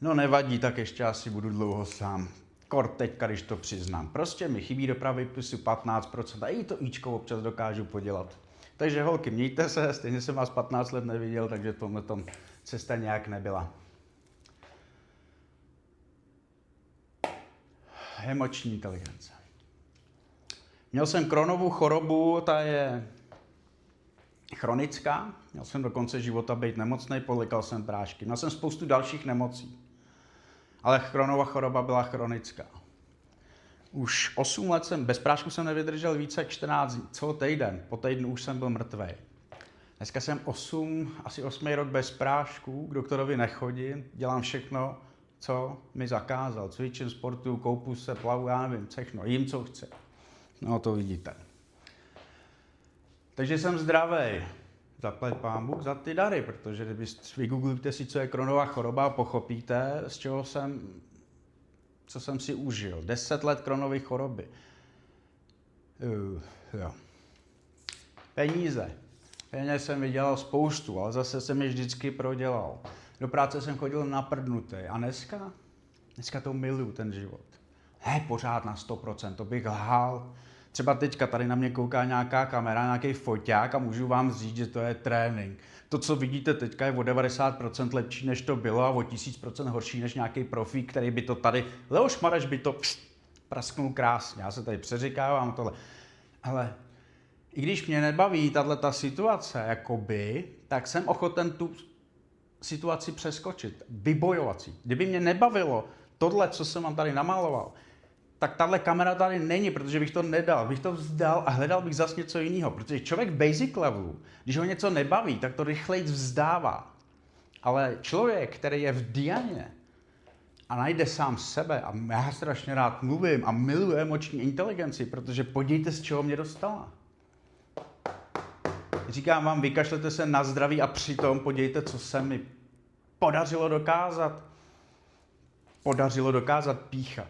no nevadí, tak ještě asi budu dlouho sám. Kor teďka, když to přiznám. Prostě mi chybí do pravopisu 15% a i to íčko občas dokážu podělat. Takže holky, mějte se, stejně jsem vás 15 let neviděl, takže tomhletom cesta nějak nebyla. Emoční inteligence. Měl jsem Crohnovu chorobu, ta je chronická. Měl jsem do konce života být nemocný, polikal jsem prášky. Měl jsem spoustu dalších nemocí. Ale Crohnova choroba byla chronická. Už 8 let bez prášku jsem nevydržel více jak 14 dní, celý týden. Po týdnu už jsem byl mrtvej. Dneska jsem asi 8. rok bez prášku, k doktorovi nechodím, dělám všechno, co mi zakázal. Cvičím, sportuju, koupu se, plavu, já nevím, všechno, jím, co chci. No to vidíte. Takže jsem zdravej. Zaplať pán Bůh za ty dary, protože kdybyste vygooglíte si, co je Crohnova choroba a pochopíte, co jsem si užil. 10 let Crohnovy choroby. Jo. Peníze. Peněz jsem vydělal spoustu, ale zase jsem je vždycky prodělal. Do práce jsem chodil naprdnutý. A dneska? Dneska to miluju, ten život. Ne pořád na 100%, to bych lhal. Třeba teďka tady na mě kouká nějaká kamera, nějaký foťák a můžu vám říct, že to je trénink. To, co vidíte teďka, je o 90% lepší, než to bylo a o 1000% horší, než nějaký profík, který by to tady, Leoš Mareš by to prasknul krásně. Já se tady přeříkávám tohle. Ale i když mě nebaví tato situace, jakoby, tak jsem ochoten tu situaci přeskočit, vybojovat si. Kdyby mě nebavilo tohle, co jsem vám tady namaloval, tak tahle kamera tady není, protože bych to nedal, bych to vzdal a hledal bych zase něco jiného. Protože člověk basic levelu, když ho něco nebaví, tak to rychleji vzdává. Ale člověk, který je v Dianě a najde sám sebe, a já strašně rád mluvím a miluji emoční inteligenci, protože podívejte, z čeho mě dostala. Říkám vám, vykašlete se na zdraví a přitom podívejte, co se mi podařilo dokázat. Podařilo dokázat pýcha.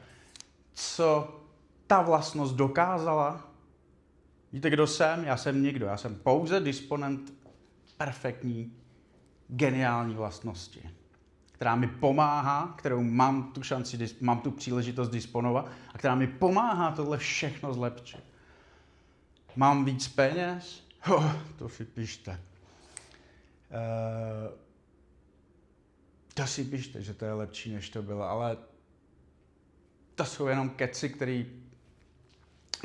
Co ta vlastnost dokázala? Víte, kdo jsem? Já jsem nikdo. Já jsem pouze disponent perfektní, geniální vlastnosti, která mi pomáhá, kterou mám tu šanci, mám tu příležitost disponovat a která mi pomáhá tohle všechno zlepšit. Mám víc peněz? To si pište. To si pište, že to je lepší, než to bylo, ale to jsou jenom keci,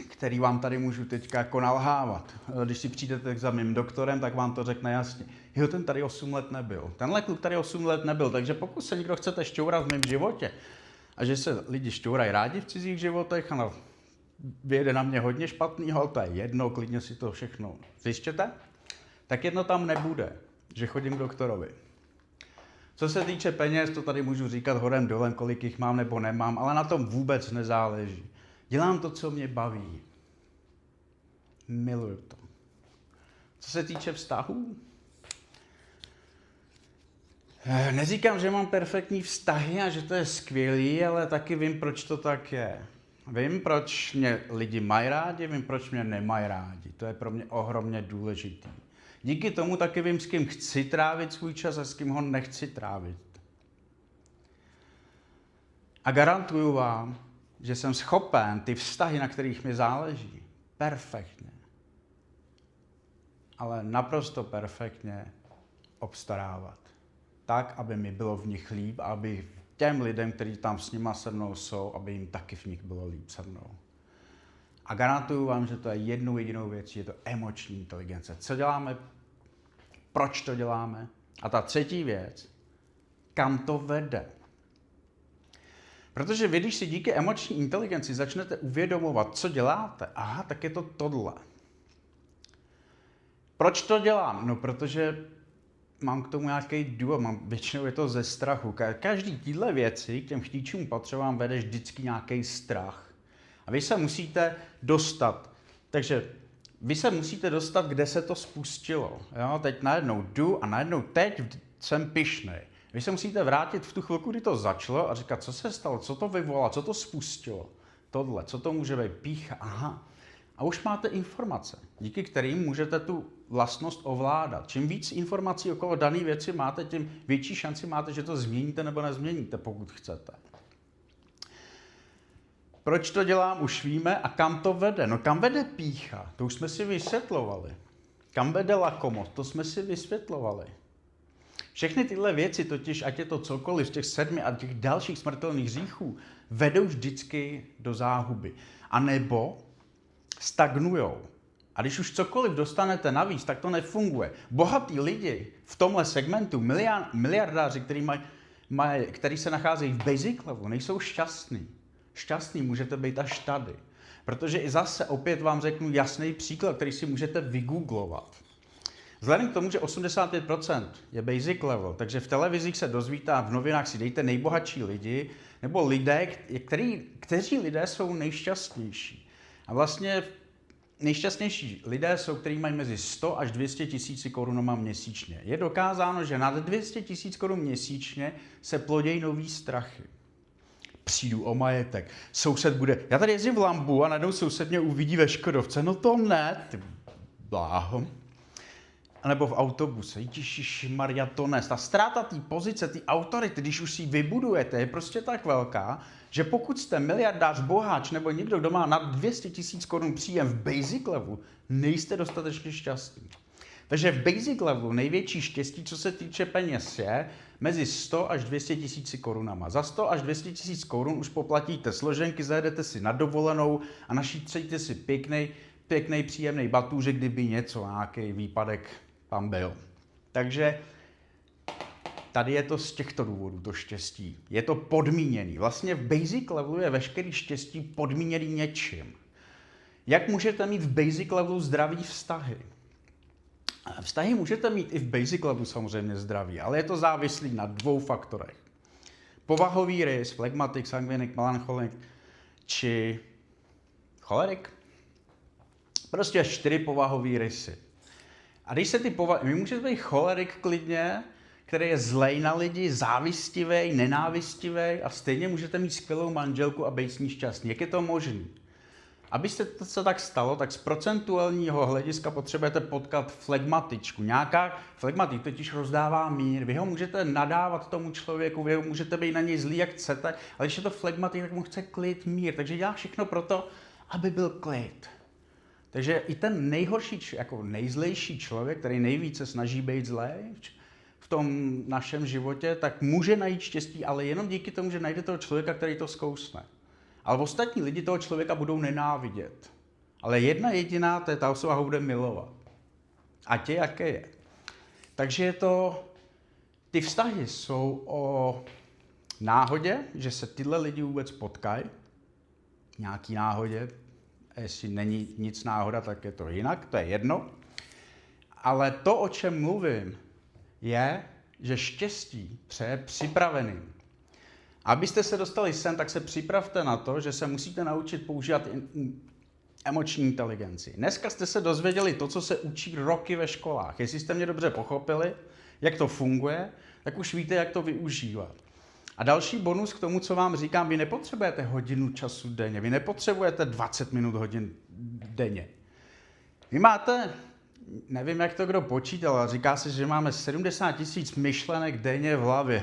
který vám tady můžu teďka jako nalhávat. Když si přijdete za mým doktorem, tak vám to řekne jasně. Jo, ten tady 8 let nebyl. Tenhle kluk tady 8 let nebyl, takže pokud se někdo chcete šťourat v mém životě, a že se lidi šťourají rádi v cizích životech, ano, vyjede na mě hodně špatného, ale to je jedno, klidně si to všechno zjištěte, tak jedno tam nebude, že chodím k doktorovi. Co se týče peněz, to tady můžu říkat horem dolem, kolik jich mám nebo nemám, ale na tom vůbec nezáleží. Dělám to, co mě baví. Miluju to. Co se týče vztahů, neříkám, že mám perfektní vztahy a že to je skvělý, ale taky vím, proč to tak je. Vím, proč mě lidi mají rádi, vím, proč mě nemají rádi. To je pro mě ohromně důležitý. Díky tomu taky vím, s kým chci trávit svůj čas a s kým ho nechci trávit. A garantuju vám, že jsem schopen ty vztahy, na kterých mi záleží, perfektně, ale naprosto perfektně obstarávat. Tak, aby mi bylo v nich líp, aby těm lidem, kteří tam s nima se mnou jsou, aby jim taky v nich bylo líp se mnou. A garantuju vám, že to je jednou jedinou věcí, je to emoční inteligence. Co děláme, proč to děláme? A ta třetí věc, kam to vede? Protože vy, když si díky emoční inteligenci začnete uvědomovat, co děláte, aha, tak je to tohle. Proč to dělám? No, protože mám k tomu nějaký důvod, většinou je to ze strachu. Každý tyhle věci, k těm chtíčům potřebám vede vždycky nějaký strach. A vy se musíte dostat. Takže vy se musíte dostat, kde se to spustilo. Jo? Teď najednou jdu a najednou teď jsem pyšnej. Vy se musíte vrátit v tu chvilku, kdy to začalo a říkat, co se stalo, co to vyvolalo, co to spustilo. Tohle, co to může být, pýcha, aha. A už máte informace, díky kterým můžete tu vlastnost ovládat. Čím víc informací okolo dané věci máte, tím větší šanci máte, že to změníte nebo nezměníte, pokud chcete. Proč to dělám, už víme. A kam to vede? No kam vede pýcha? To už jsme si vysvětlovali. Kam vede lakomost? To jsme si vysvětlovali. Všechny tyhle věci, totiž ať je to cokoliv z těch 7 a těch dalších smrtelných hříchů, vedou vždycky do záhuby. A nebo stagnujou. A když už cokoliv dostanete navíc, tak to nefunguje. Bohatí lidi v tomhle segmentu, miliardáři, který se nacházejí v basic level, nejsou šťastní. Šťastný můžete být až tady. Protože i zase opět vám řeknu jasný příklad, který si můžete vygooglovat. Vzhledem k tomu, že 85% je basic level, takže v televizích se dozvíte a v novinách si dejte nejbohatší lidi, nebo lidé, kteří lidé jsou nejšťastnější. A vlastně nejšťastnější lidé jsou, kteří mají mezi 100 až 200 tisíci korunama měsíčně. Je dokázáno, že nad 200 tisíc korun měsíčně se plodějí nový strachy. Přijdu o majetek, soused bude, já tady jezdím v Lambu a najednou soused mě uvidí ve Škodovce, no to ne, ty bláho. nebo v autobuse. Ježišmarja, to ne. Ta ztráta té pozice, té autority, když už si ji vybudujete, je prostě tak velká, že pokud jste miliardář, boháč nebo někdo, kdo má nad 200 000 korun příjem v basic levelu, nejste dostatečně šťastní. Takže v basic levelu největší štěstí, co se týče peněz, je mezi 100 až 200 000 korunama. Za 100 až 200 000 korun už poplatíte složenky, zajedete si na dovolenou a našítřejte si pěkný příjemný batůžek, kdyby něco, nějaký výpadek tam byl. Takže tady je to z těchto důvodů to štěstí. Je to podmíněný. Vlastně v basic levelu je veškerý štěstí podmíněný něčím. Jak můžete mít v basic levelu zdravý vztahy? Vztahy můžete mít i v basic levelu samozřejmě zdraví, ale je to závislý na 2 faktorech. Povahový rys, flegmatik, sangvinik, melancholik či cholerik. Prostě 4 povahové rysy. A když se vy můžete být cholerik klidně, který je zlej na lidi, závistivý, nenávistivý a stejně můžete mít skvělou manželku a být s ní šťastný. Jak je to možné? Abyste to se tak stalo, tak z procentuálního hlediska potřebujete potkat flegmatičku. Flegmatik totiž rozdává mír. Vy ho můžete nadávat tomu člověku, vy ho můžete být na něj zlý, jak chcete, ale když je to flegmatik, tak mu chce klid, mír. Takže dělá všechno pro to, aby byl klid. Takže i ten nejhorší, jako nejzlejší člověk, který nejvíce snaží být zlej v tom našem životě, tak může najít štěstí, ale jenom díky tomu, že najde toho člověka, který to zkousne. Ale ostatní lidi toho člověka budou nenávidět. Ale jedna jediná, to je ta osoba, ho bude milovat. Ať je, jaké je. Takže ty vztahy jsou o náhodě, že se tyhle lidi vůbec potkají. Nějaký náhodě. Jestli není nic náhoda, tak je to jinak, to je jedno. Ale to, o čem mluvím, je, že štěstí přeje připraveným. Abyste se dostali sem, tak se připravte na to, že se musíte naučit používat emoční inteligenci. Dneska jste se dozvěděli to, co se učí roky ve školách. Jestli jste mě dobře pochopili, jak to funguje, tak už víte, jak to využívat. A další bonus k tomu, co vám říkám, vy nepotřebujete hodinu času denně, vy nepotřebujete 20 minut hodin denně. Vy máte, nevím, jak to kdo počítal, ale říká se, že máme 70 000 myšlenek denně v hlavě.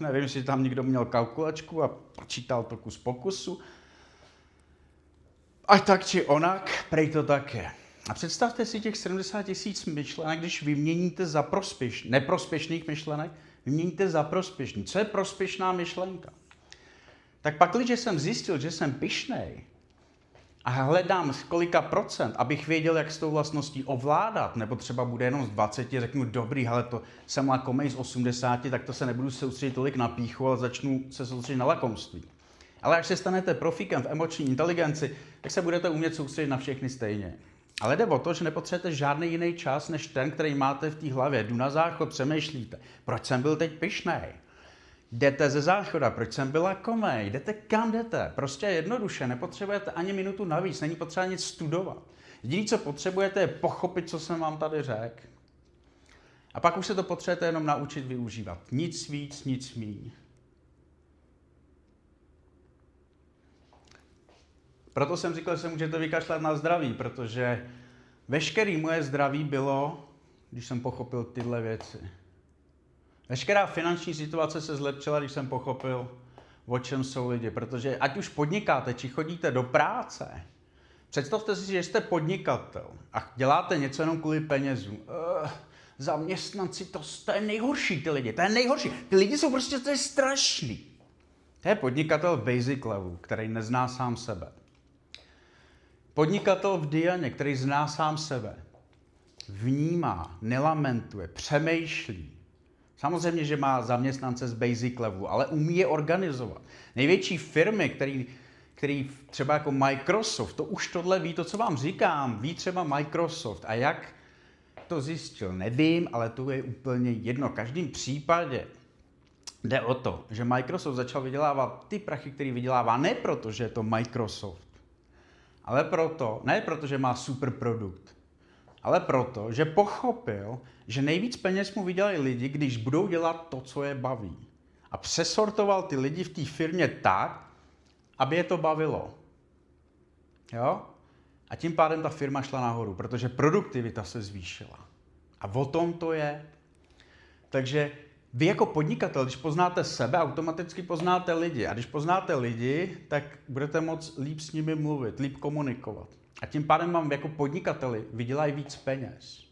Nevím, jestli tam někdo měl kalkulačku a počítal to kus pokusu. Ať tak či onak, prej to tak je. A představte si těch 70 000 myšlenek, když vyměníte za neprospěšných myšlenek, vyměníte za prospěšný. Co je prospěšná myšlenka? Tak pak, když jsem zjistil, že jsem pyšnej a hledám z kolika procent, abych věděl, jak s tou vlastností ovládat, nebo třeba bude jenom z 20, řeknu, dobrý, hele, to jsem lakomej z 80, tak to se nebudu soustředit tolik na pýchu, ale začnu se soustředit na lakomství. Ale až se stanete profíkem v emoční inteligenci, tak se budete umět soustředit na všechny stejně. Ale jde o to, že nepotřebujete žádný jiný čas, než ten, který máte v té hlavě. Jdu na záchod, přemýšlíte, proč jsem byl teď pyšnej. Jdete ze záchoda, proč jsem byl lakomej, jdete kam jdete. Prostě jednoduše, nepotřebujete ani minutu navíc, není potřeba nic studovat. Jediné, co potřebujete, je pochopit, co jsem vám tady řekl. A pak už se to potřebujete jenom naučit využívat. Nic víc, nic míň. Proto jsem říkal, že se můžete vykašlat na zdraví, protože veškeré moje zdraví bylo, když jsem pochopil tyhle věci. Veškerá finanční situace se zlepšila, když jsem pochopil, o čem jsou lidi. Protože ať už podnikáte, či chodíte do práce, představte si, že jste podnikatel a děláte něco jenom kvůli penězům. Zaměstnanci, to je nejhorší, ty lidi, to je nejhorší. Ty lidi jsou prostě, to je strašný. To je podnikatel v basic levelu, který nezná sám sebe. Podnikatel v Dianě, který zná sám sebe, vnímá, nelamentuje, přemýšlí. Samozřejmě, že má zaměstnance z basic levelu, ale umí je organizovat. Největší firmy, který třeba jako Microsoft, to už tohle ví, to, co vám říkám, ví třeba Microsoft. A jak to zjistil, nevím, ale to je úplně jedno. V každém případě jde o to, že Microsoft začal vydělávat ty prachy, který vydělává, ne proto, že je to Microsoft, ale ne proto, že má super produkt, ale proto, že pochopil, že nejvíc peněz mu vydělají lidi, když budou dělat to, co je baví. A přesortoval ty lidi v té firmě tak, aby je to bavilo. Jo? A tím pádem ta firma šla nahoru, protože produktivita se zvýšila. A o tom to je. Takže vy jako podnikatel, když poznáte sebe, automaticky poznáte lidi. A když poznáte lidi, tak budete moct líp s nimi mluvit, líp komunikovat. A tím pádem vám jako podnikateli vydělají víc peněz.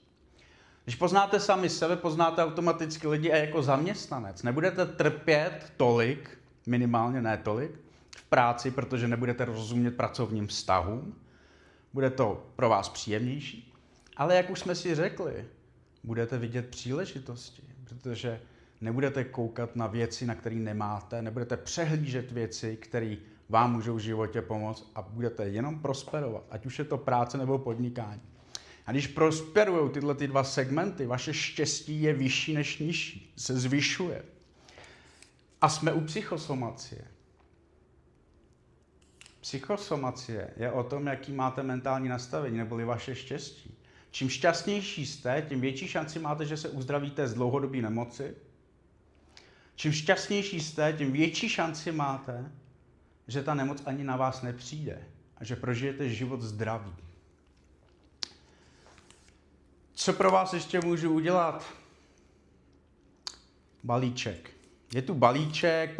Když poznáte sami sebe, poznáte automaticky lidi a jako zaměstnanec nebudete trpět tolik, minimálně ne tolik, v práci, protože nebudete rozumět pracovním vztahům. Bude to pro vás příjemnější. Ale jak už jsme si řekli, budete vidět příležitosti, protože nebudete koukat na věci, na které nemáte, nebudete přehlížet věci, které vám můžou v životě pomoct a budete jenom prosperovat, ať už je to práce nebo podnikání. A když prosperují tyhle dva segmenty, vaše štěstí je vyšší než nižší, se zvyšuje. A jsme u psychosomacie. Psychosomacie je o tom, jaký máte mentální nastavení, neboli vaše štěstí. Čím šťastnější jste, tím větší šanci máte, že se uzdravíte z dlouhodobé nemoci. Čím šťastnější jste, tím větší šanci máte, že ta nemoc ani na vás nepřijde a že prožijete život zdravý. Co pro vás ještě můžu udělat? Balíček. Je tu balíček,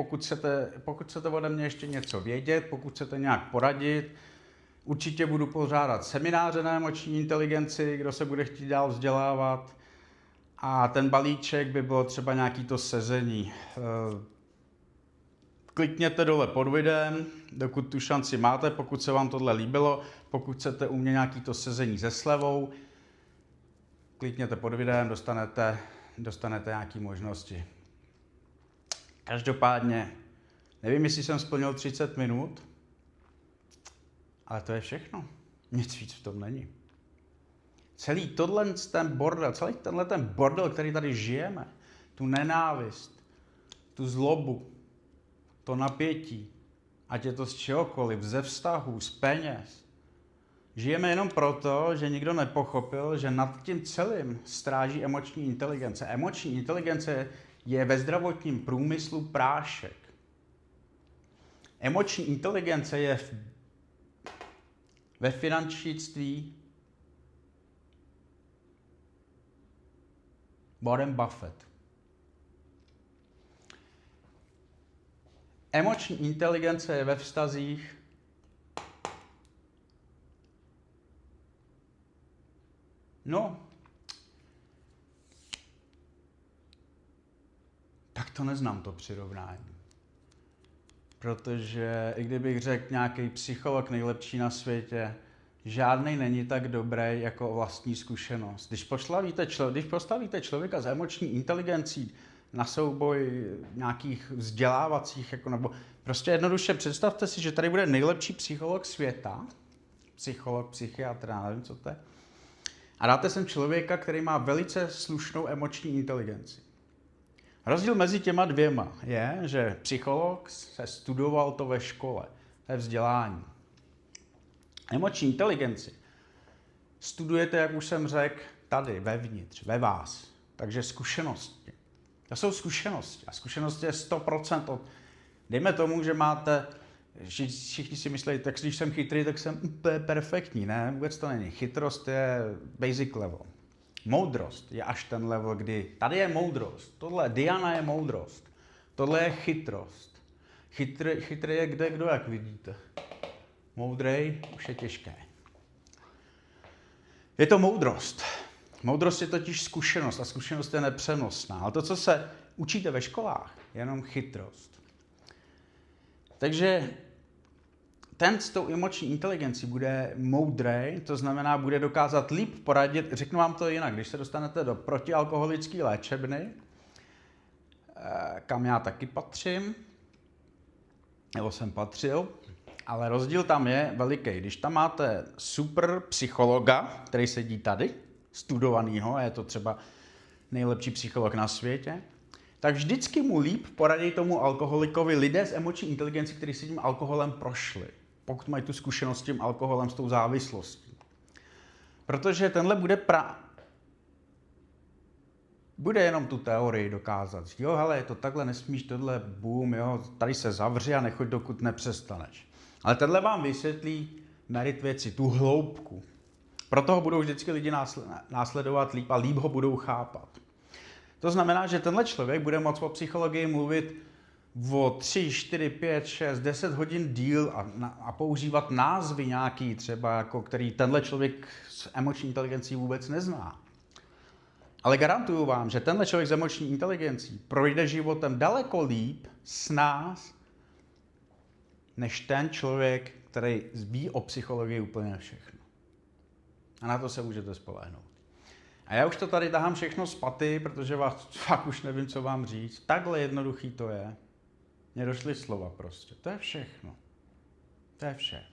pokud chcete ode mě ještě něco vědět, pokud chcete nějak poradit, určitě budu pořádat semináře na emoční inteligenci, kdo se bude chtít dál vzdělávat. A ten balíček by bylo třeba nějaký to sezení. Klikněte dole pod videem, dokud tu šanci máte, pokud se vám tohle líbilo, pokud chcete u mě nějaký to sezení se slevou, klikněte pod videem, dostanete nějaké možnosti. Každopádně, nevím, jestli jsem splnil 30 minut, ale to je všechno. Nic víc v tom není. Celý ten bordel, který tady žijeme, tu nenávist, tu zlobu, to napětí, ať je to z čehokoliv, ze vztahů, z peněz. Žijeme jenom proto, že nikdo nepochopil, že nad tím celým stráží emoční inteligence. Emoční inteligence je ve zdravotním průmyslu prášek. Emoční inteligence je ve finančnictví Warren Buffett. Emoční inteligence je ve vztazích tak to neznám to přirovnání. Protože i kdybych řekl nějaký psycholog nejlepší na světě, žádnej není tak dobrý jako vlastní zkušenost. Když postavíte člověka s emoční inteligencí na souboj nějakých vzdělávacích, nebo prostě jednoduše představte si, že tady bude nejlepší psycholog světa, psychiatr, já nevím, co to je, a dáte sem člověka, který má velice slušnou emoční inteligenci. Rozdíl mezi těma dvěma je, že psycholog se studoval to ve škole, to je vzdělání. Emoční inteligenci studujete, jak už jsem řekl, tady, vevnitř, ve vás. Takže zkušenosti. To jsou zkušenosti. A zkušenosti je 100%. Dejme tomu, že máte, všichni si myslí, tak když jsem chytrý, tak jsem úplně perfektní. Ne, vůbec to není. Chytrost je basic level. Moudrost je až ten level, kdy tady je moudrost. Tohle Diana je moudrost. Tohle je chytrost. Chytrý je kdo, jak vidíte. Moudrej už je těžké. Je to moudrost. Moudrost je totiž zkušenost a zkušenost je nepřenosná. Ale to, co se učíte ve školách, je jenom chytrost. Takže ten s tou emoční inteligencí bude moudrej, to znamená, bude dokázat líp poradit. Řeknu vám to jinak, když se dostanete do protialkoholické léčebny, kam já taky patřím, nebo jsem patřil, ale rozdíl tam je veliký. Když tam máte super psychologa, který sedí tady, studovanýho, a je to třeba nejlepší psycholog na světě, tak vždycky mu líp poradí tomu alkoholikovi lidé s emoční inteligencí, kteří si tím alkoholem prošli, pokud mají tu zkušenost s tím alkoholem, s tou závislostí. Protože tenhle bude jenom tu teorii dokázat. Jo, hele, to takhle nesmíš, tohle boom, jo, tady se zavři a nechoď, dokud nepřestaneš. Ale tenhle vám vysvětlí merit věci, tu hloubku. Proto ho budou vždycky lidi následovat líp a líp ho budou chápat. To znamená, že tenhle člověk bude moct o psychologii mluvit o 3, 4, 5, 6, 10 hodin díl a používat názvy nějaký třeba, jako který tenhle člověk s emoční inteligencí vůbec nezná. Ale garantuju vám, že tenhle člověk s emoční inteligencí projde životem daleko líp s nás, než ten člověk, který ví o psychologii úplně všechno. A na to se můžete spolehnout. A já už to tady tahám všechno z paty, protože vás fakt už nevím, co vám říct. Takhle jednoduchý to je. Mně došly slova prostě. To je všechno. To je vše.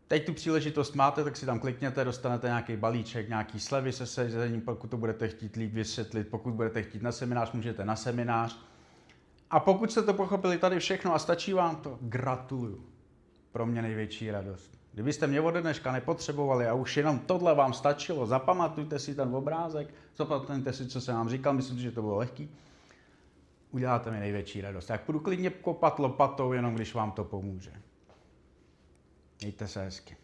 Teď tu příležitost máte, tak si tam klikněte, dostanete nějaký balíček, nějaký slevy se sezením, pokud to budete chtít líp vysvětlit, pokud budete chtít na seminář, můžete na seminář. A pokud jste to pochopili tady všechno a stačí vám to, gratuluju. Pro mě největší radost. Kdybyste mě ode dneška nepotřebovali a už jenom tohle vám stačilo, zapamatujte si ten obrázek, zapamatujte si, co jsem vám říkal, myslím, že to bylo lehký, uděláte mi největší radost. Jak budu klidně kopat lopatou, jenom když vám to pomůže. Mějte se hezky.